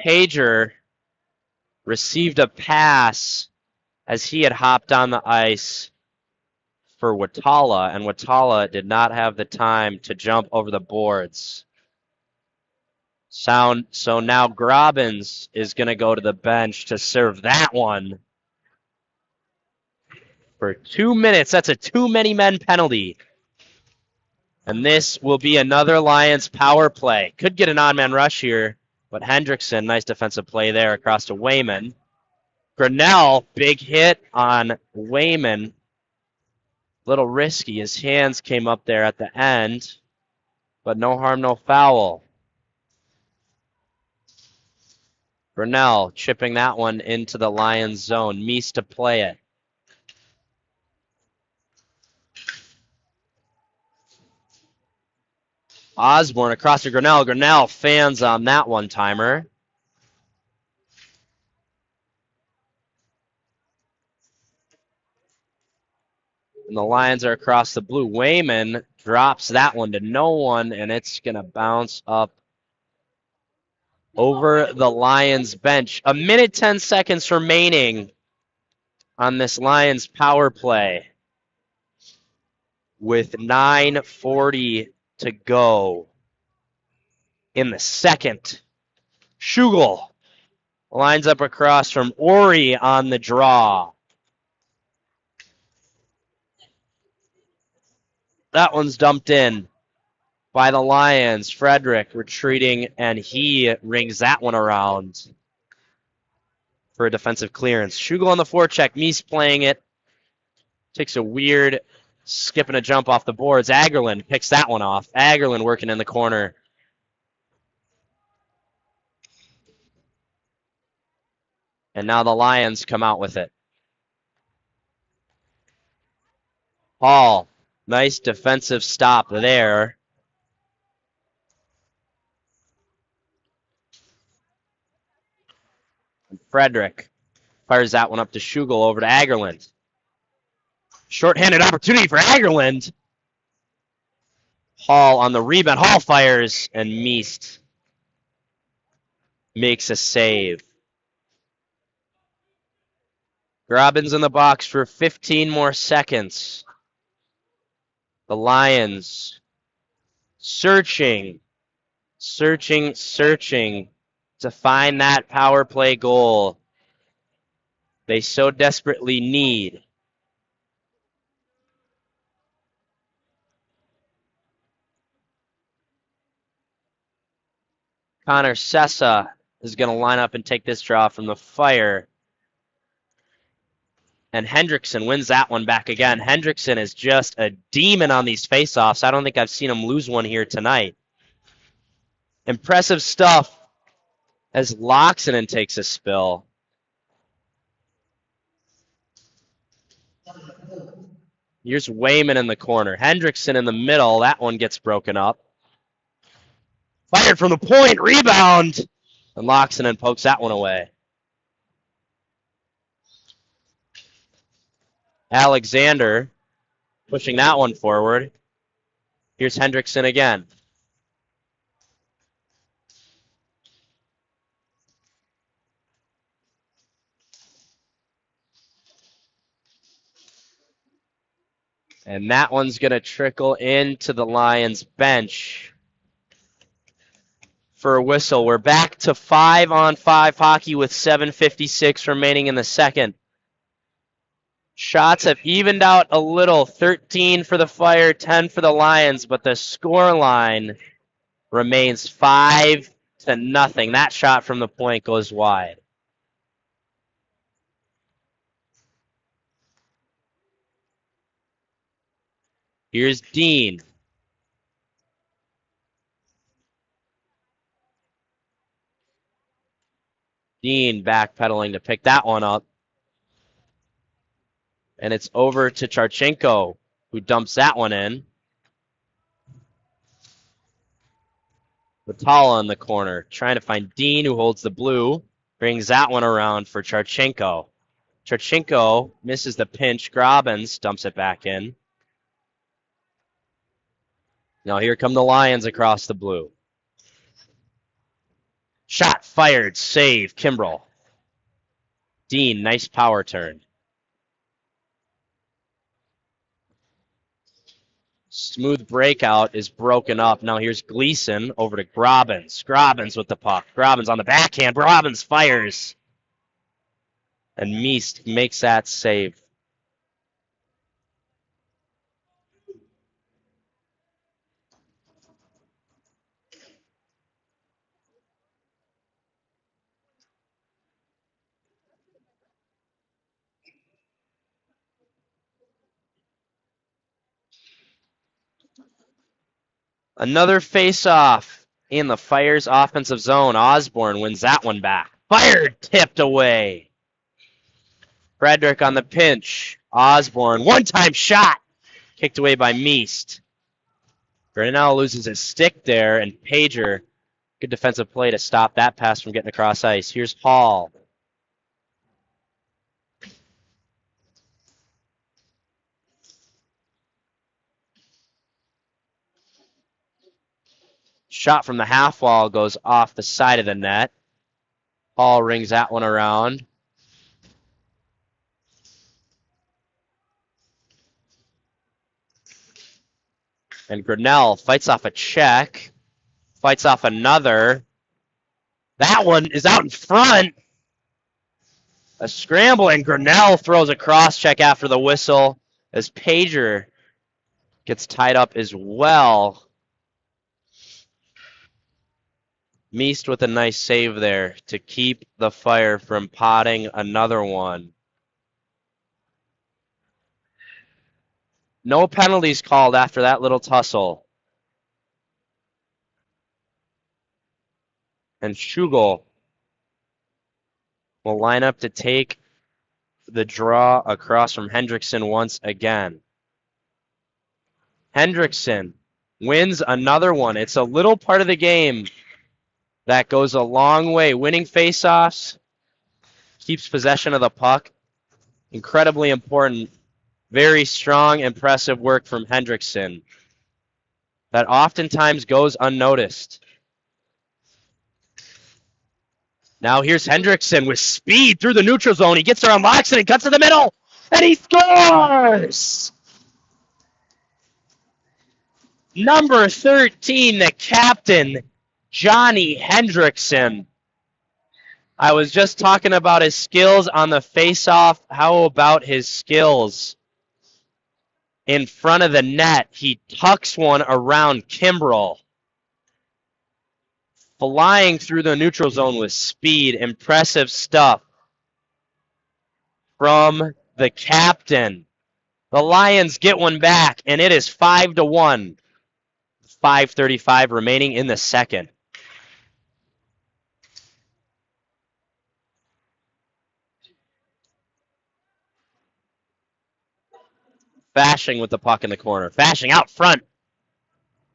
Pager received a pass as he had hopped on the ice for Watala, and Watala did not have the time to jump over the boards. So now Grobbins is going to go to the bench to serve that one for 2 minutes. That's a too many men penalty. And this will be another Lions power play. Could get an odd man rush here But Hendrickson, nice defensive play there across to Wayman. Grinnell, big hit on Wayman. Little risky. His hands came up there at the end, but no harm, no foul. Grinnell chipping that one into the Lions zone. Meese to play it. Osborne across to Grinnell. Grinnell fans on that one-timer. And the Lions are across the blue. Wayman drops that one to no one, and it's going to bounce up over the Lions bench. 1 minute, 10 seconds remaining on this Lions power play with 9:40 to go in the second. Schugel lines up across from Ori on the draw. That one's dumped in by the Lions. Frederick retreating, and he rings that one around for a defensive clearance. Schugel on the forecheck. Meese playing it. Takes a weird skip and a jump off the boards. Agerlund picks that one off. Agerlund working in the corner. And now the Lions come out with it. Hall, nice defensive stop there. And Frederick fires that one up to Schugel over to Agerlund. Short-handed opportunity for Agerlund. Hall on the rebound. Hall fires, and Meest makes a save. Grobbins in the box for 15 more seconds. The Lions searching to find that power play goal they so desperately need. Connor Sessa is going to line up and take this draw from the Fire. And Hendrickson wins that one back again. Hendrickson is just a demon on these faceoffs. I don't think I've seen him lose one here tonight. Impressive stuff as Loxonen takes a spill. Here's Wayman in the corner. Hendrickson in the middle. That one gets broken up. Fired from the point. Rebound. And Loxonen pokes that one away. Alexander pushing that one forward. Here's Hendrickson again. And that one's going to trickle into the Lions bench for a whistle. We're back to 5-on-5 hockey with 7:56 remaining in the second. Shots have evened out a little. 13 for the Fire, 10 for the Lions, but the score line remains 5-0. That shot from the point goes wide. Here's Dean. Dean backpedaling to pick that one up. And it's over to Charchenko, who dumps that one in. Vitala in the corner, trying to find Dean, who holds the blue. Brings that one around for Charchenko. Charchenko misses the pinch. Grobbins dumps it back in. Now here come the Lions across the blue. Shot fired. Save. Kimbrell. Dean, nice power turn. Smooth breakout is broken up. Now here's Gleason over to Grobbins. Grobbins with the puck. Grobbins on the backhand. Grobbins fires. And Meest makes that save. Another face-off in the Fire's offensive zone. Osborne wins that one back. Fire tipped away. Frederick on the pinch. Osborne, one-time shot. Kicked away by Meest. Grinnell loses his stick there, and Pager, good defensive play to stop that pass from getting across ice. Here's Hall. Shot from the half wall goes off the side of the net. Hall rings that one around. And Grinnell fights off a check. Fights off another. That one is out in front. A scramble, and Grinnell throws a cross check after the whistle as Pager gets tied up as well. Meest with a nice save there to keep the Fire from potting another one. No penalties called after that little tussle. And Schugel will line up to take the draw across from Hendrickson once again. Hendrickson wins another one. It's a little part of the game that goes a long way. Winning faceoffs, keeps possession of the puck. Incredibly important. Very strong, impressive work from Hendrickson that oftentimes goes unnoticed. Now here's Hendrickson with speed through the neutral zone. He gets there on Loxton and cuts to the middle, and he scores! Number 13, the captain, Johnny Hendrickson. I was just talking about his skills on the face-off. How about his skills in front of the net? He tucks one around Kimbrell. Flying through the neutral zone with speed. Impressive stuff from the captain. The Lions get one back, and it is 5-1. 5:35 remaining in the second. Fashing with the puck in the corner. Fashing out front.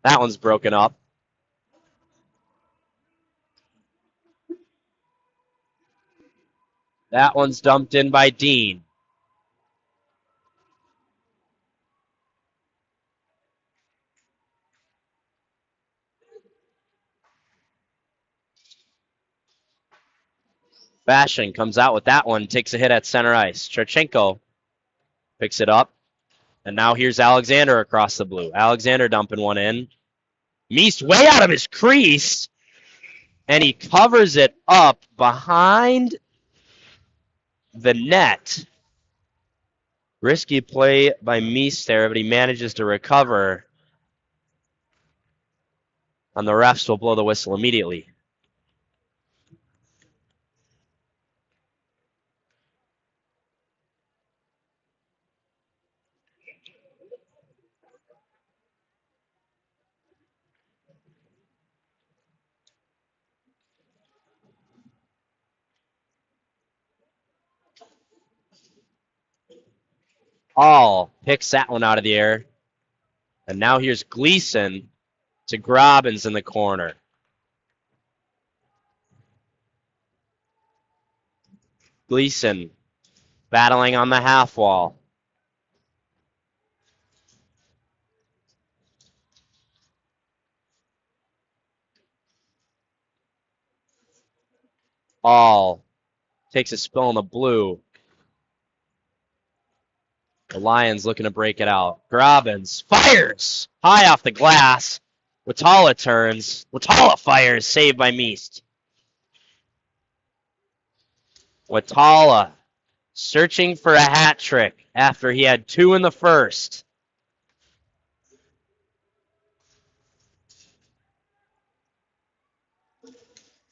That one's broken up. That one's dumped in by Dean. Fashing comes out with that one, takes a hit at center ice. Cherchenko picks it up. And now here's Alexander across the blue. Alexander dumping one in. Meest way out of his crease. And he covers it up behind the net. Risky play by Meest there, but he manages to recover. And the refs will blow the whistle immediately. Hall picks that one out of the air. And now here's Gleason to Grobbins in the corner. Gleason battling on the half wall. Hall takes a spill in the blue. The Lions looking to break it out. Grobbins fires high off the glass. Watala turns. Watala fires. Saved by Meest. Watala searching for a hat trick after he had two in the first.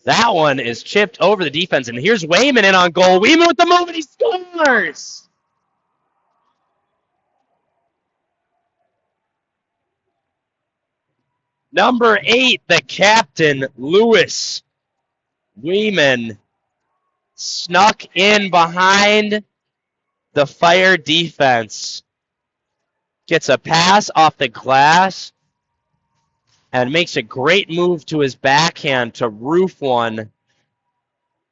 That one is chipped over the defense, and here's Wayman in on goal. Wayman with the move, and he scores! Number 8, the captain, Lewis Weeman, snuck in behind the Fire defense. Gets a pass off the glass and makes a great move to his backhand to roof one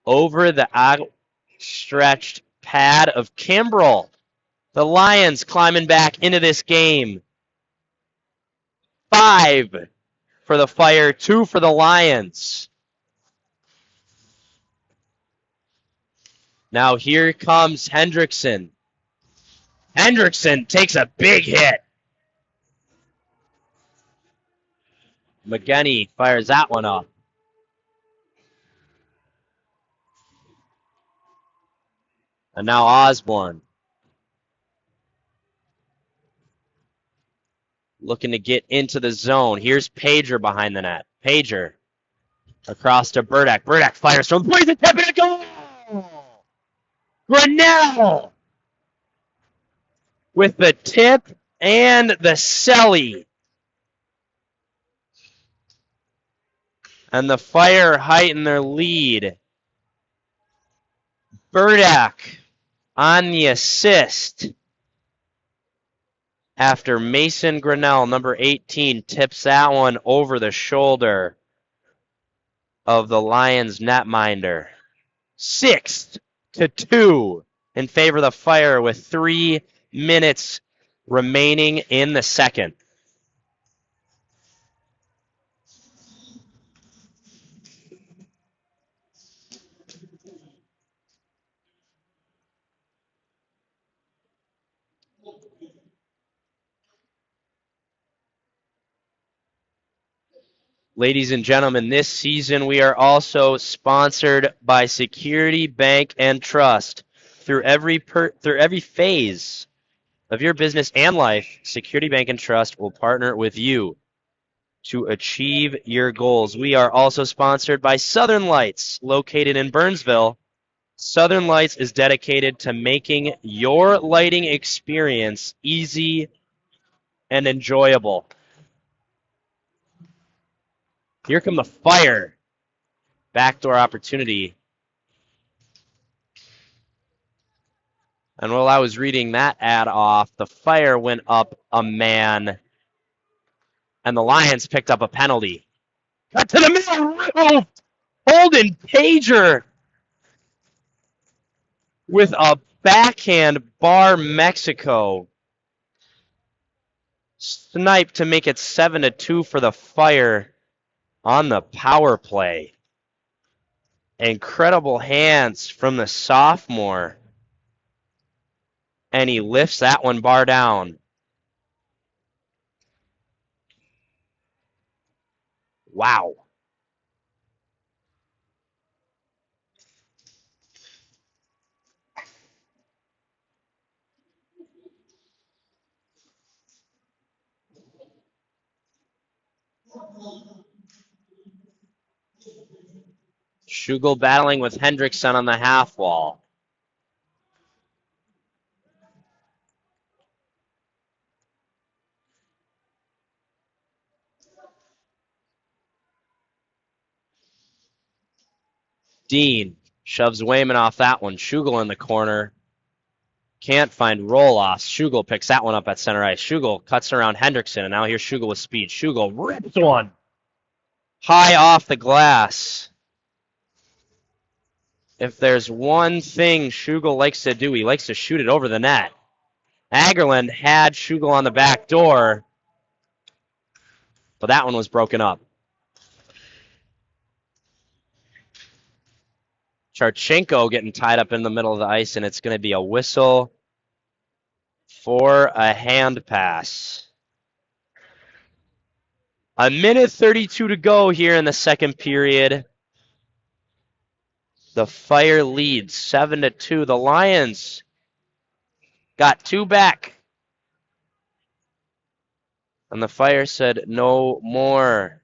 over the outstretched pad of Kimbrell. The Lions climbing back into this game. 5 for the Fire, 2 for the Lions. Now here comes Hendrickson. Hendrickson takes a big hit. McGinney fires that one up. And now Osborne. Looking to get into the zone. Here's Pager behind the net. Pager across to Burdak. Burdak fires from plays a tip and a goal! Grinnell with the tip and the celly. And the Fire heighten their lead. Burdak on the assist after Mason Grinnell, number 18, tips that one over the shoulder of the Lions netminder. 6-2 in favor of the Fire with 3 minutes remaining in the second. Ladies and gentlemen, this season we are also sponsored by Security Bank and Trust. Through every phase of your business and life, Security Bank and Trust will partner with you to achieve your goals. We are also sponsored by Southern Lights, located in Burnsville. Southern Lights is dedicated to making your lighting experience easy and enjoyable. Here come the Fire. Backdoor opportunity. And while I was reading that ad off, the Fire went up a man, and the Lions picked up a penalty. Cut to the middle, roofed! Holden Pager with a backhand bar Mexico. Snipe to make it 7-2 for the Fire on the power play. Incredible hands from the sophomore. And he lifts that one bar down. Wow. Schugel battling with Hendrickson on the half wall. Dean shoves Wayman off that one. Schugel in the corner. Can't find roll-offs. Schugel picks that one up at center ice. Schugel cuts around Hendrickson, and now here's Schugel with speed. Schugel rips one high off the glass. If there's one thing Schugel likes to do, he likes to shoot it over the net. Agerland had Schugel on the back door, but that one was broken up. Charchenko getting tied up in the middle of the ice, and it's going to be a whistle for a hand pass. 1:32 to go here in the second period. The Fire leads 7-2. The Lions got 2 back. And the Fire said no more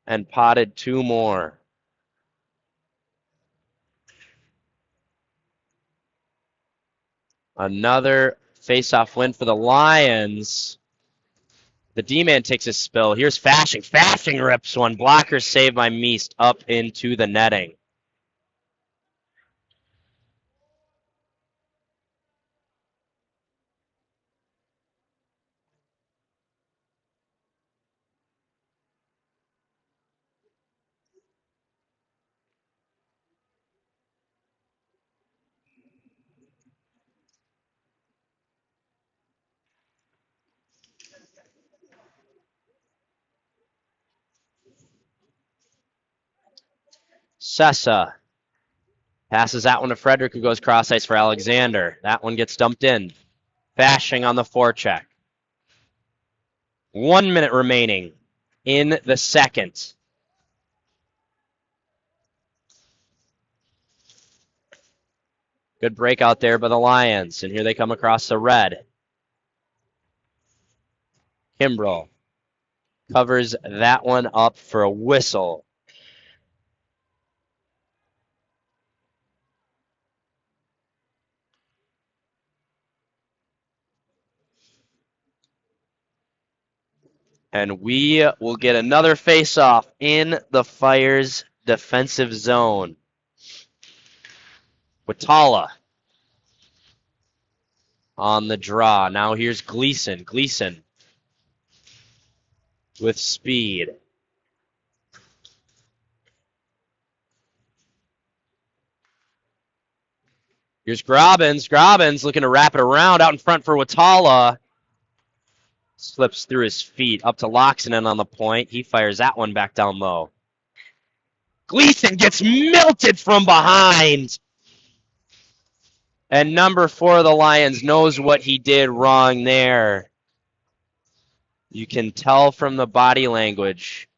and potted 2 more. Another face-off win for the Lions. The D-man takes a spill. Here's Fashing. Fashing rips one. Blocker saved by Meest up into the netting. Sessa passes that one to Frederick, who goes cross ice for Alexander. That one gets dumped in. Fashing on the forecheck. 1 minute remaining in the second. Good break out there by the Lions, and here they come across the red. Kimbrell covers that one up for a whistle. And we will get another face-off in the Fire's defensive zone. Watala on the draw. Now here's Gleason. Gleason with speed. Here's Grobbins. Grobbins looking to wrap it around out in front for Watala. Slips through his feet up to Loxonen on the point. He fires that one back down low. Gleason gets melted from behind. And number 4 of the Lions knows what he did wrong there. You can tell from the body language.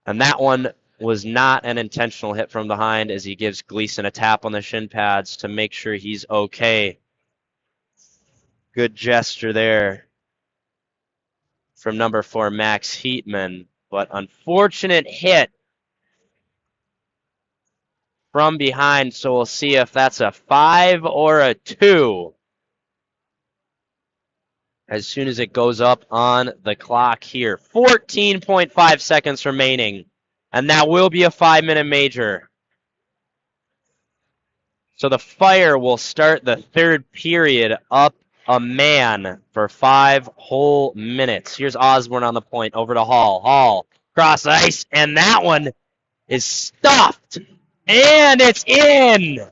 And that one was not an intentional hit from behind, as he gives Gleason a tap on the shin pads to make sure he's okay. Good gesture there from number 4, Max Heatman. But unfortunate hit from behind, so we'll see if that's a 5 or a 2 as soon as it goes up on the clock here. 14.5 seconds remaining, and that will be a 5-minute major. So the Fire will start the third period up a man for 5 whole minutes. Here's Osborne on the point, over to Hall. Hall, cross ice, and that one is stuffed, and it's in!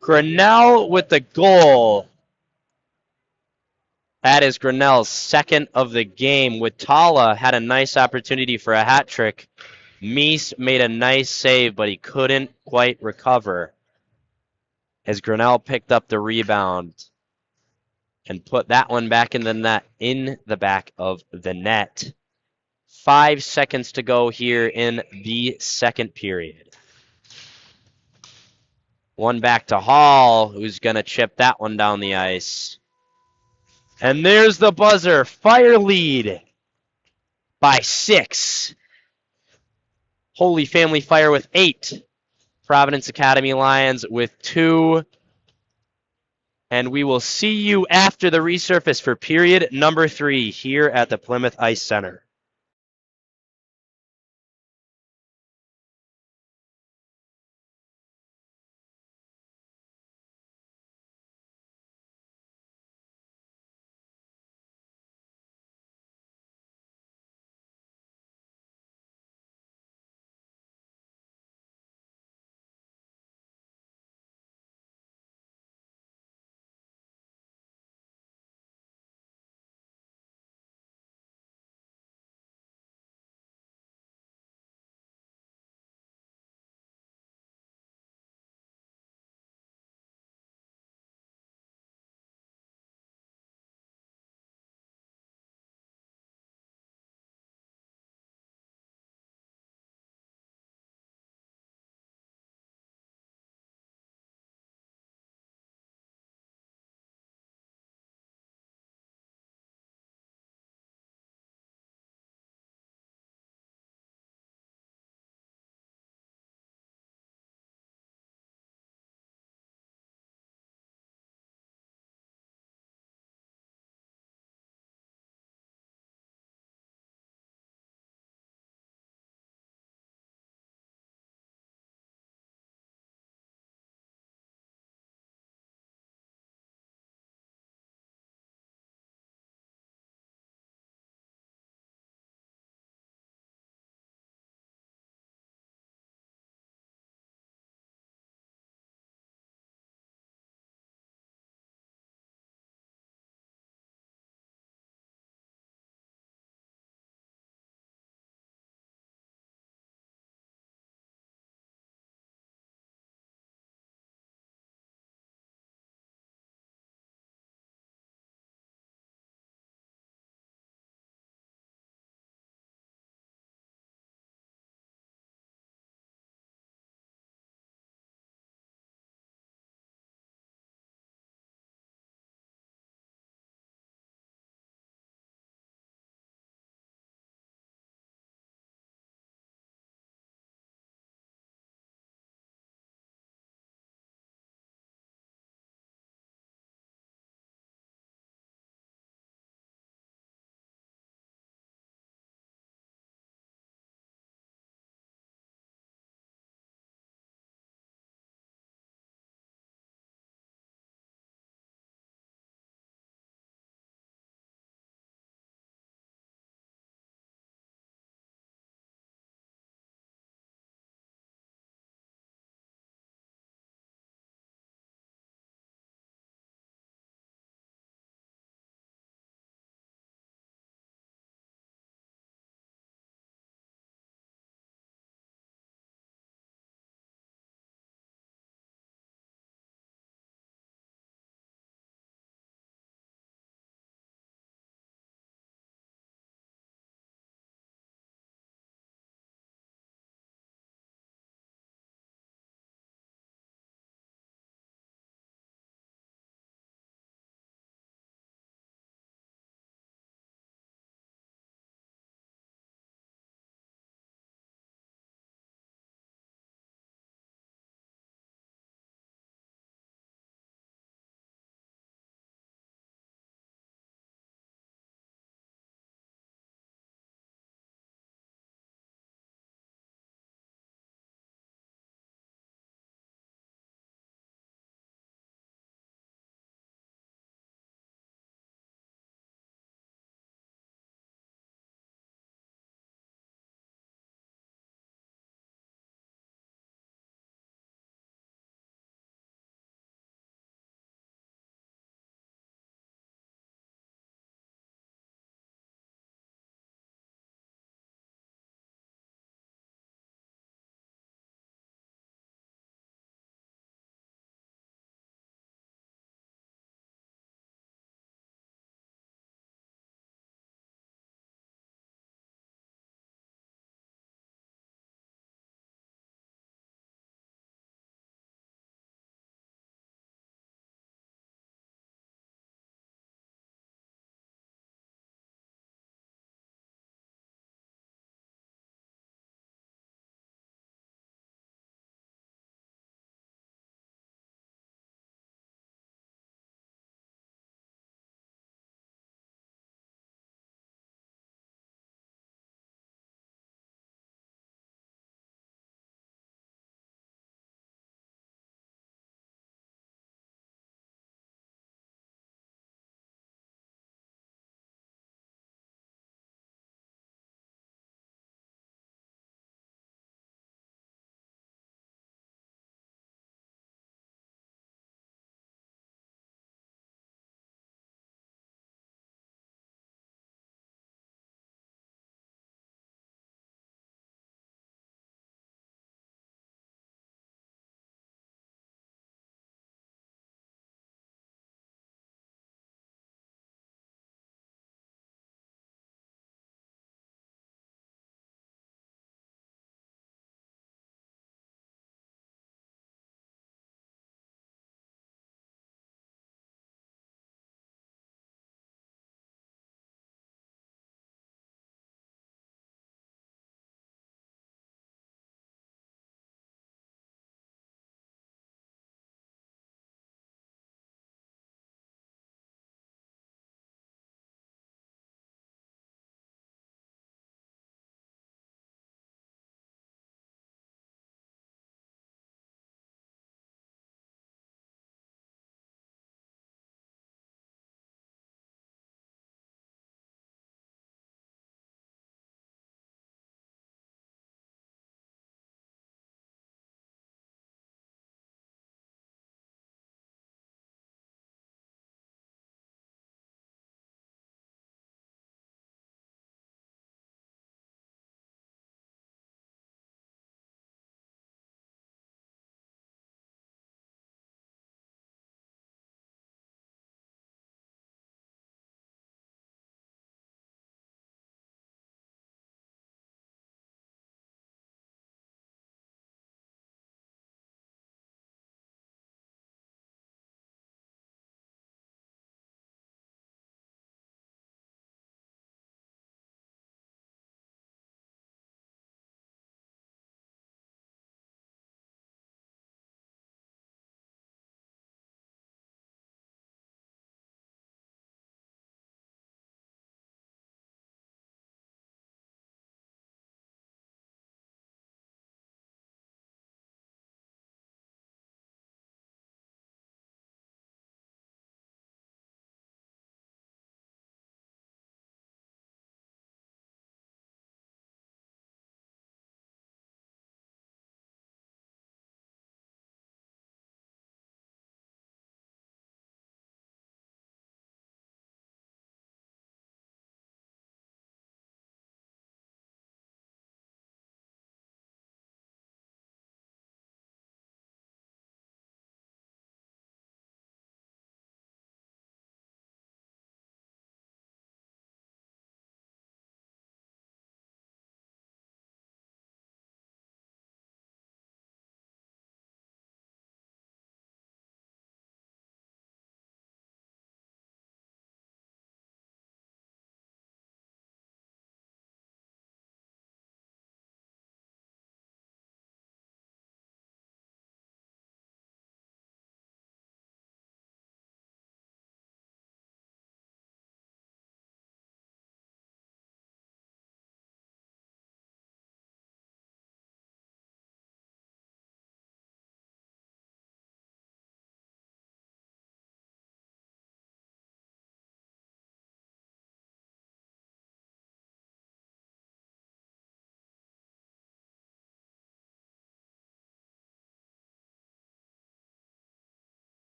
Grinnell with the goal. That is Grinnell's second of the game. Watala had a nice opportunity for a hat trick. Meese made a nice save, but he couldn't quite recover as Grinnell picked up the rebound and put that one back in the net, in the back of the net. 5 seconds to go here in the second period. One back to Hall, who's going to chip that one down the ice. And there's the buzzer. Fire lead by 6. Holy Family Fire with 8. Providence Academy Lions with 2. And we will see you after the resurface for period number 3 here at the Plymouth Ice Center.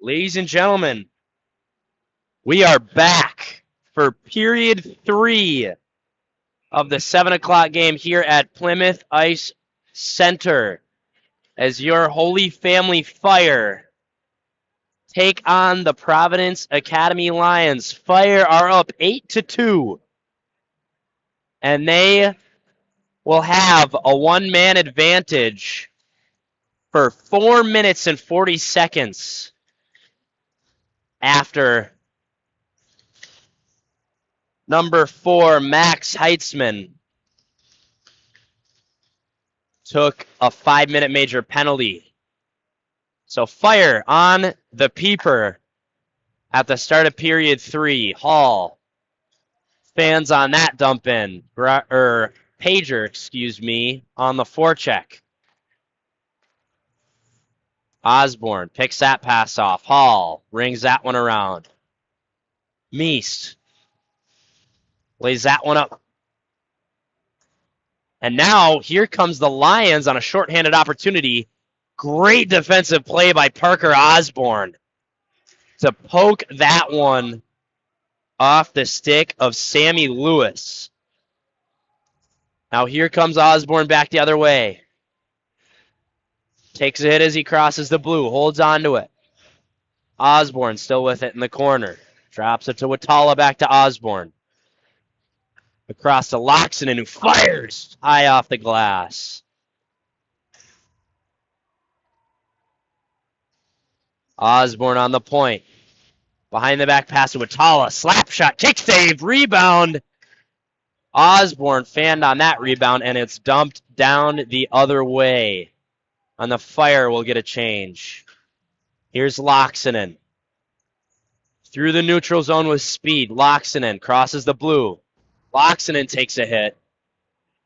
Ladies and gentlemen, we are back for period 3 of the 7 o'clock game here at Plymouth Ice Center as your Holy Family Fire take on the Providence Academy Lions. Fire are up 8-2, and they will have a one-man advantage for 4 minutes and 40 seconds after number 4, Max Heitzman, took a 5-minute major penalty. So Fire on the peeper at the start of period 3. Hall. Fans on that dump in. Pager, on the forecheck. Osborne picks that pass off. Hall rings that one around. Meest lays that one up. And now here comes the Lions on a shorthanded opportunity. Great defensive play by Parker Osborne to poke that one off the stick of Sammy Lewis. Now here comes Osborne back the other way. Takes a hit as he crosses the blue, holds on to it. Osborne still with it in the corner. Drops it to Watala, back to Osborne. Across to Loxonen, who fires high off the glass. Osborne on the point. Behind the back pass to Watala. Slap shot, kick save, rebound. Osborne fanned on that rebound, and it's dumped down the other way. On the Fire, we'll get a change. Here's Loxonen. Through the neutral zone with speed. Loxonen crosses the blue. Loxonen takes a hit.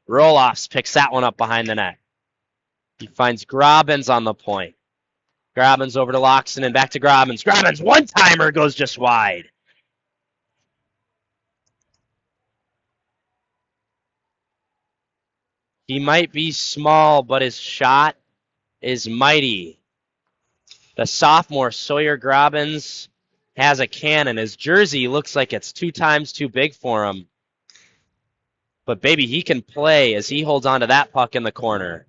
Roloffs picks that one up behind the net. He finds Grobbins on the point. Grobbins over to Loxonen, back to Grobbins. Grobbins, one-timer, goes just wide. He might be small, but his shot is mighty. The sophomore, Sawyer Grobbins, has a cannon. His jersey looks like it's 2 times too big for him. But, baby, he can play as he holds on to that puck in the corner.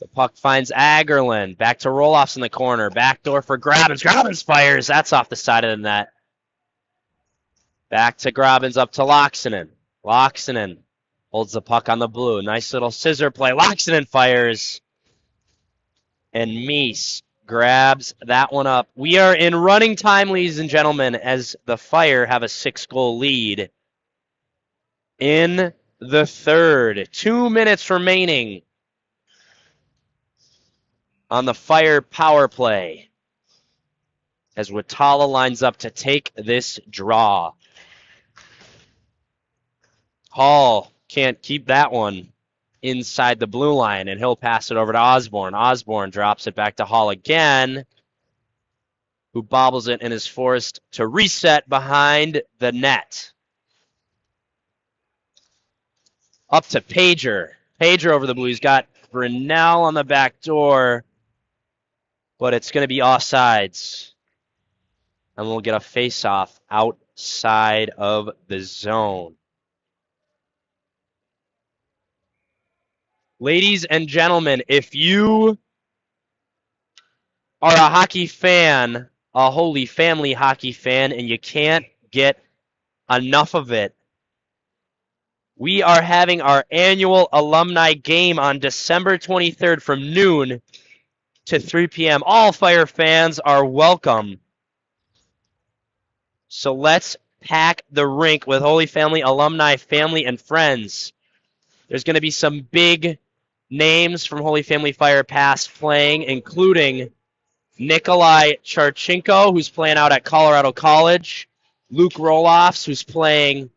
The puck finds Agerlin. Back to Roloffs in the corner. Backdoor for Grobbins. Grobbins fires. That's off the side of the net. Back to Grobbins, up to Loxonen. Loxonen holds the puck on the blue. Nice little scissor play. Loxonen fires. And Meese grabs that one up. We are in running time, ladies and gentlemen, as the Fire have a 6-goal lead in the third. 2 minutes remaining on the Fire power play as Watala lines up to take this draw. Hall can't keep that one inside the blue line, and he'll pass it over to Osborne. Osborne drops it back to Hall again, who bobbles it and is forced to reset behind the net. Up to Pager. Pager over the blue. He's got Brunel on the back door, but it's going to be offsides. And we'll get a face-off outside of the zone. Ladies and gentlemen, if you are a hockey fan, a Holy Family hockey fan, and you can't get enough of it, we are having our annual alumni game on December 23rd from noon to 3 p.m. All Fire fans are welcome. So let's pack the rink with Holy Family alumni, family, and friends. There's going to be some big names from Holy Family Fire past playing, including Nikolai Charchenko, who's playing out at Colorado College, Luke Roloffs, who's playing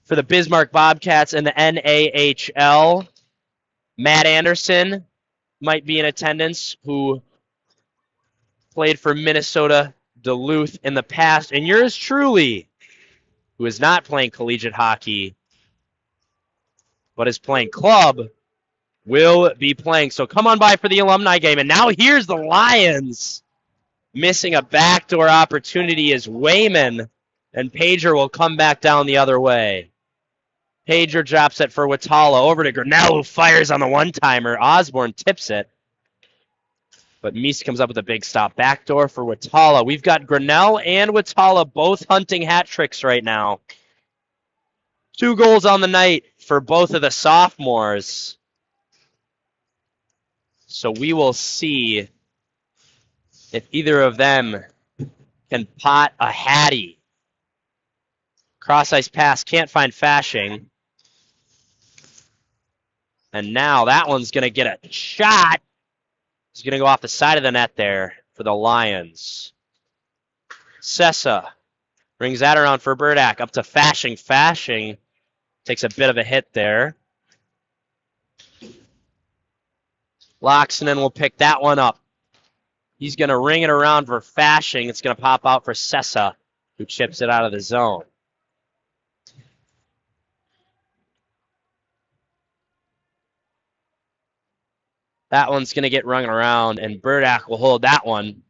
for the Bismarck Bobcats in the NAHL, Matt Anderson might be in attendance, who played for Minnesota Duluth in the past, and yours truly, who is not playing collegiate hockey, but is playing club, will be playing. So come on by for the alumni game. And now here's the Lions missing a backdoor opportunity as Wayman and Pager will come back down the other way. Pager drops it for Watala over to Grinnell, who fires on the one-timer. Osborne tips it. But Meese comes up with a big stop. Backdoor for Watala. We've got Grinnell and Watala both hunting hat tricks right now. 2 goals on the night for both of the sophomores. So we will see if either of them can pot a hattie. Cross-ice pass, can't find Fashing. And now that one's going to get a shot. It's going to go off the side of the net there for the Lions. Sessa brings that around for Burdak. Up to Fashing. Fashing takes a bit of a hit there. Loxonen will pick that one up. He's going to ring it around for Fashing. It's going to pop out for Sessa, who chips it out of the zone. That one's going to get rung around, and Burdak will hold that one.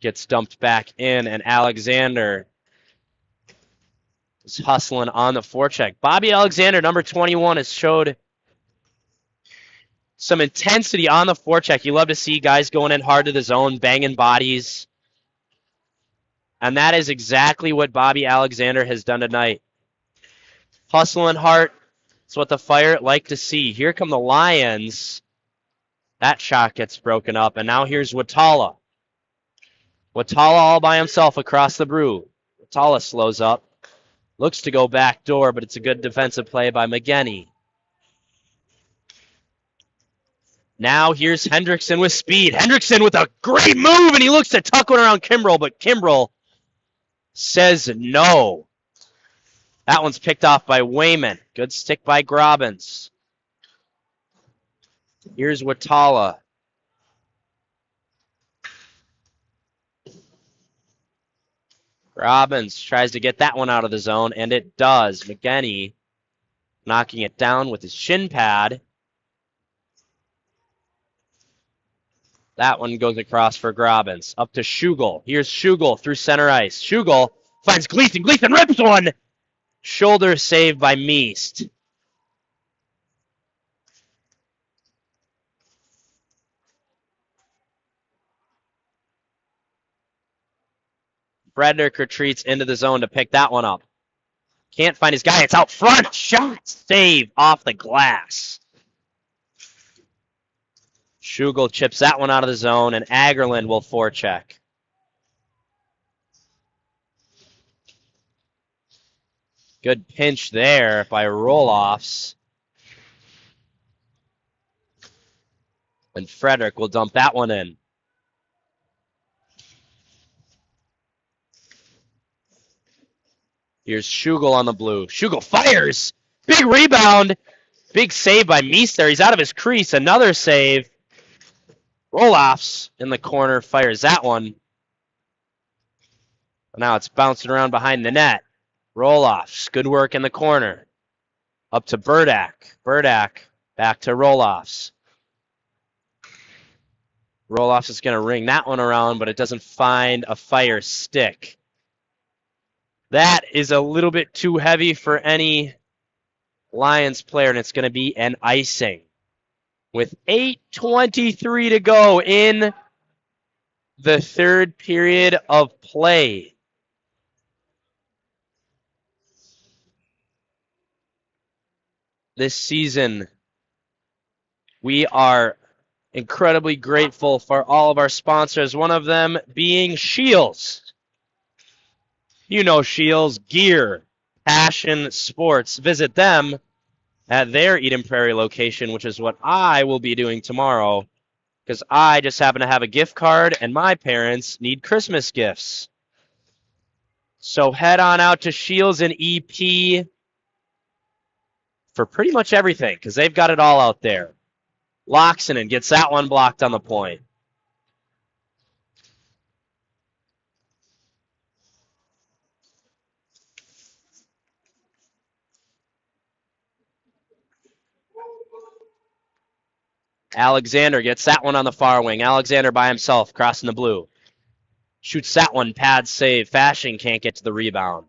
Gets dumped back in, and Alexander is hustling on the forecheck. Bobby Alexander, number 21, has showed some intensity on the forecheck. You love to see guys going in hard to the zone, banging bodies. And that is exactly what Bobby Alexander has done tonight. Hustling hard. It's what the Fire like to see. Here come the Lions. That shot gets broken up, and now here's Watala. Watala all by himself across the brew. Watala slows up. Looks to go back door, but it's a good defensive play by McGinney. Now here's Hendrickson with speed. Hendrickson with a great move, and he looks to tuck one around Kimbrell, but Kimbrell says no. That one's picked off by Wayman. Good stick by Grobbins. Here's Watala. Grobbins tries to get that one out of the zone, and it does. McGinney knocking it down with his shin pad. That one goes across for Grobbins. Up to Schugel. Here's Schugel through center ice. Schugel finds Gleason. Gleason rips one. Shoulder saved by Meest. Frederick retreats into the zone to pick that one up. Can't find his guy. It's out front. Shot save off the glass. Schugel chips that one out of the zone, and Agerlund will forecheck. Good pinch there by Roloffs. And Frederick will dump that one in. Here's Schugel on the blue. Schugel fires. Big rebound. Big save by Meese there. He's out of his crease. Another save. Roloffs in the corner fires that one. Now it's bouncing around behind the net. Roloffs. Good work in the corner. Up to Burdak. Burdak back to Roloffs. Roloffs is going to ring that one around, but it doesn't find a fire stick. That is a little bit too heavy for any Lions player, and it's going to be an icing. With 8:23 to go in the third period of play. This season, we are incredibly grateful for all of our sponsors, one of them being Shields. You know Shields, gear, passion, sports. Visit them at their Eden Prairie location, which is what I will be doing tomorrow, because I just happen to have a gift card and my parents need Christmas gifts. So head on out to Shields and EP for pretty much everything, because they've got it all out there. Loxonen gets that one blocked on the point. Alexander gets that one on the far wing. Alexander by himself, crossing the blue. Shoots that one, pad save. Fashing can't get to the rebound.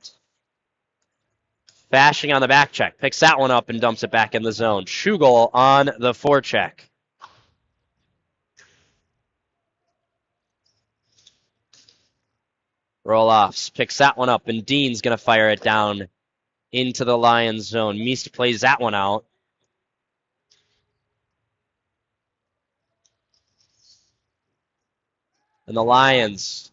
Fashing on the back check. Picks that one up and dumps it back in the zone. Schugel on the forecheck. Roll-offs. Picks that one up, and Dean's going to fire it down into the Lions zone. Meest plays that one out. And the Lions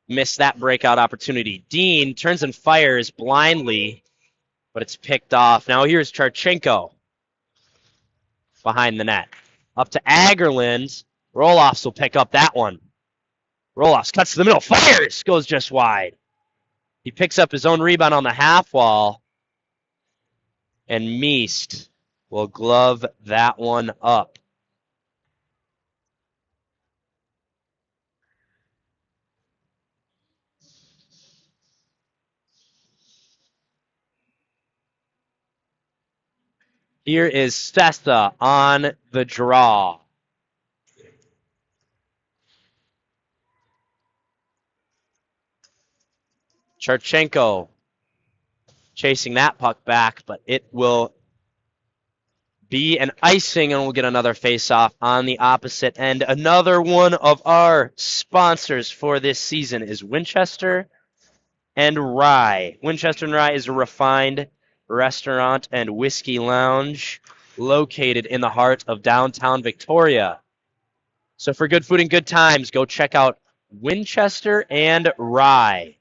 miss that breakout opportunity. Dean turns and fires blindly, but it's picked off. Now here's Charchenko behind the net. Up to Agerland. Roll-offs will pick up that one. Roll-offs cuts to the middle, fires, goes just wide. He picks up his own rebound on the half wall, and Meest will glove that one up. Here is Sessa on the draw. Charchenko chasing that puck back, but it will be an icing, and we'll get another face-off on the opposite end. Another one of our sponsors for this season is Winchester and Rye. Winchester and Rye is a refined restaurant and whiskey lounge located in the heart of downtown Victoria. So for good food and good times, go check out Winchester and Rye.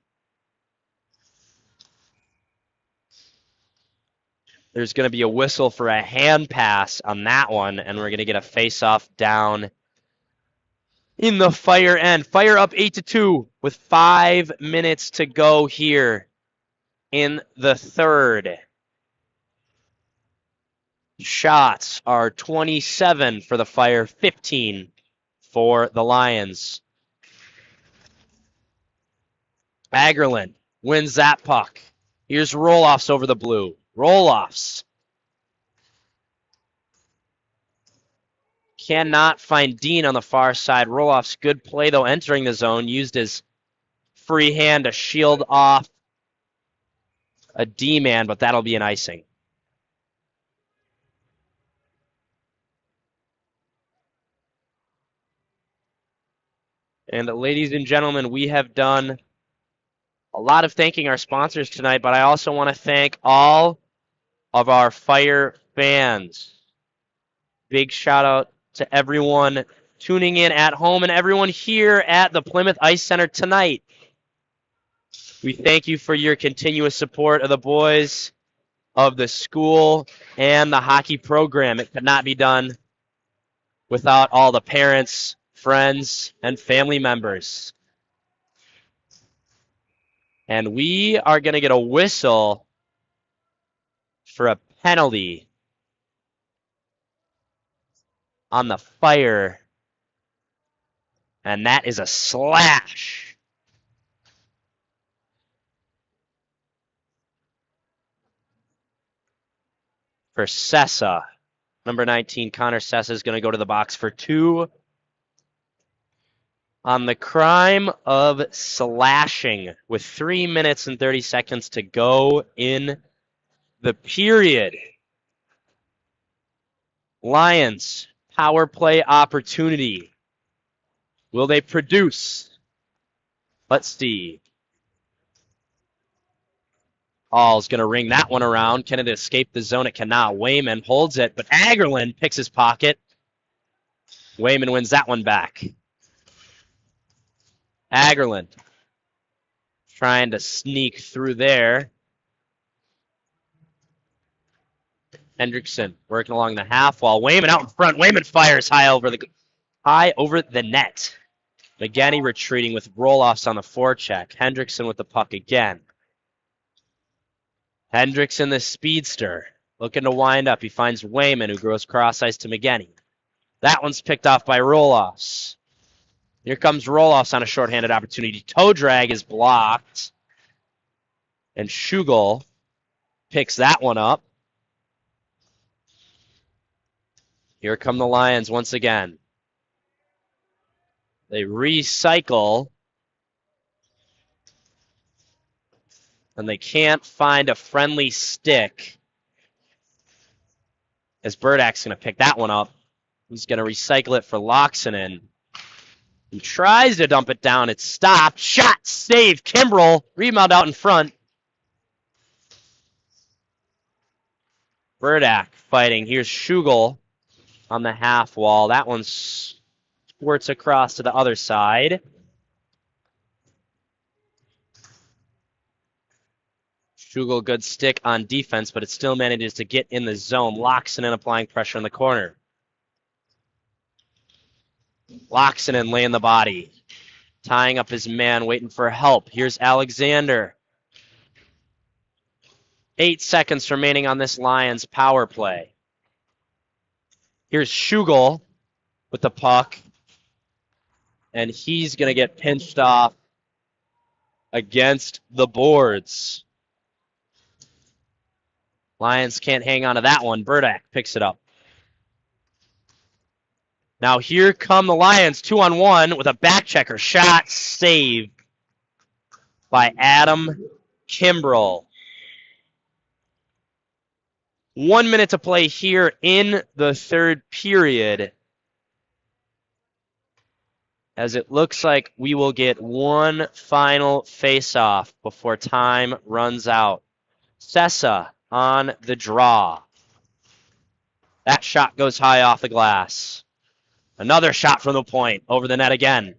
There's going to be a whistle for a hand pass on that one, and we're going to get a face-off down in the Fire end. Fire up 8-2 with 5 minutes to go here in the third. Shots are 27 for the Fire, 15 for the Lions. Agerland wins that puck. Here's roll-offs over the blue. Roll-offs. Cannot find Dean on the far side. Roll-offs, good play, though, entering the zone. Used his free hand to shield off a D-man, but that'll be an icing. And ladies and gentlemen, we have done a lot of thanking our sponsors tonight, but I also want to thank all of our Fire fans. Big shout out to everyone tuning in at home and everyone here at the Plymouth Ice Center tonight. We thank you for your continuous support of the boys, of the school, and the hockey program. It could not be done without all the parents, friends, and family members. And we are going to get a whistle for a penalty on the Fire, and that is a slash. For Sessa. Number 19, Connor Sessa, is going to go to the box for 2 on the crime of slashing with 3 minutes and 30 seconds to go in the period. Lions, power play opportunity. Will they produce? Let's see. All's going to ring that one around. Can it escape the zone? It cannot. Wayman holds it, but Agerland picks his pocket. Wayman wins that one back. Agerland trying to sneak through there. Hendrickson working along the half wall. Wayman out in front. Wayman fires high over the net. McGanny retreating with roll-offs on the forecheck. Hendrickson with the puck again. Hendrickson, the speedster, looking to wind up. He finds Wayman, who goes cross-ice to McGanny. That one's picked off by roll-offs. Here comes roll-offs on a shorthanded opportunity. Toe drag is blocked. And Schugel picks that one up. Here come the Lions once again. They recycle. And they can't find a friendly stick. As Burdak's going to pick that one up. He's going to recycle it for Loxonen. He tries to dump it down. It's stopped. Shot, save, Kimbrell. Rebound out in front. Burdak fighting. Here's Schugel on the half wall. That one squirts across to the other side. Schugel, good stick on defense, but it still manages to get in the zone. Loxonen applying pressure in the corner. Loxonen laying the body. Tying up his man, waiting for help. Here's Alexander. 8 seconds remaining on this Lions power play. Here's Schugel with the puck. And he's going to get pinched off against the boards. Lions can't hang on to that one. Burdak picks it up. Now here come the Lions, 2-on-1 with a back checker. Shot saved by Adam Kimbrell. 1 minute to play here in the third period. As it looks like we will get one final face-off before time runs out. Sessa on the draw. That shot goes high off the glass. Another shot from the point, over the net again.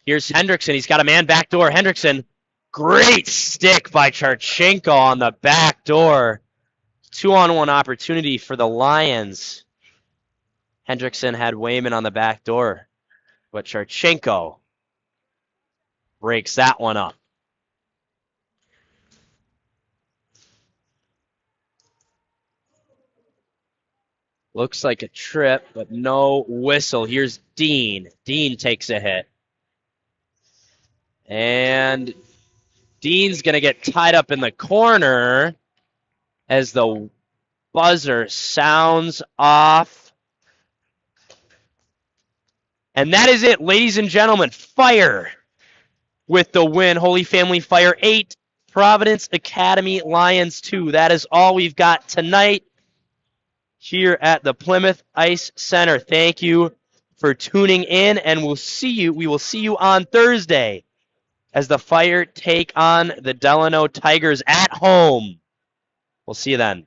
Here's Hendrickson. He's got a man backdoor. Hendrickson, great stick by Charchenko on the back door. 2-on-1 opportunity for the Lions. Hendrickson had Wayman on the back door, but Charchenko breaks that one up. Looks like a trip, but no whistle. Here's Dean. Dean takes a hit. And Dean's going to get tied up in the corner as the buzzer sounds off. And that is it, ladies and gentlemen. Fire with the win. Holy Family Fire 8, Providence Academy Lions 2. That is all we've got tonight here at the Plymouth Ice Center. Thank you for tuning in, and we will see you on Thursday as the Fire take on the Delano Tigers at home. We'll see you then.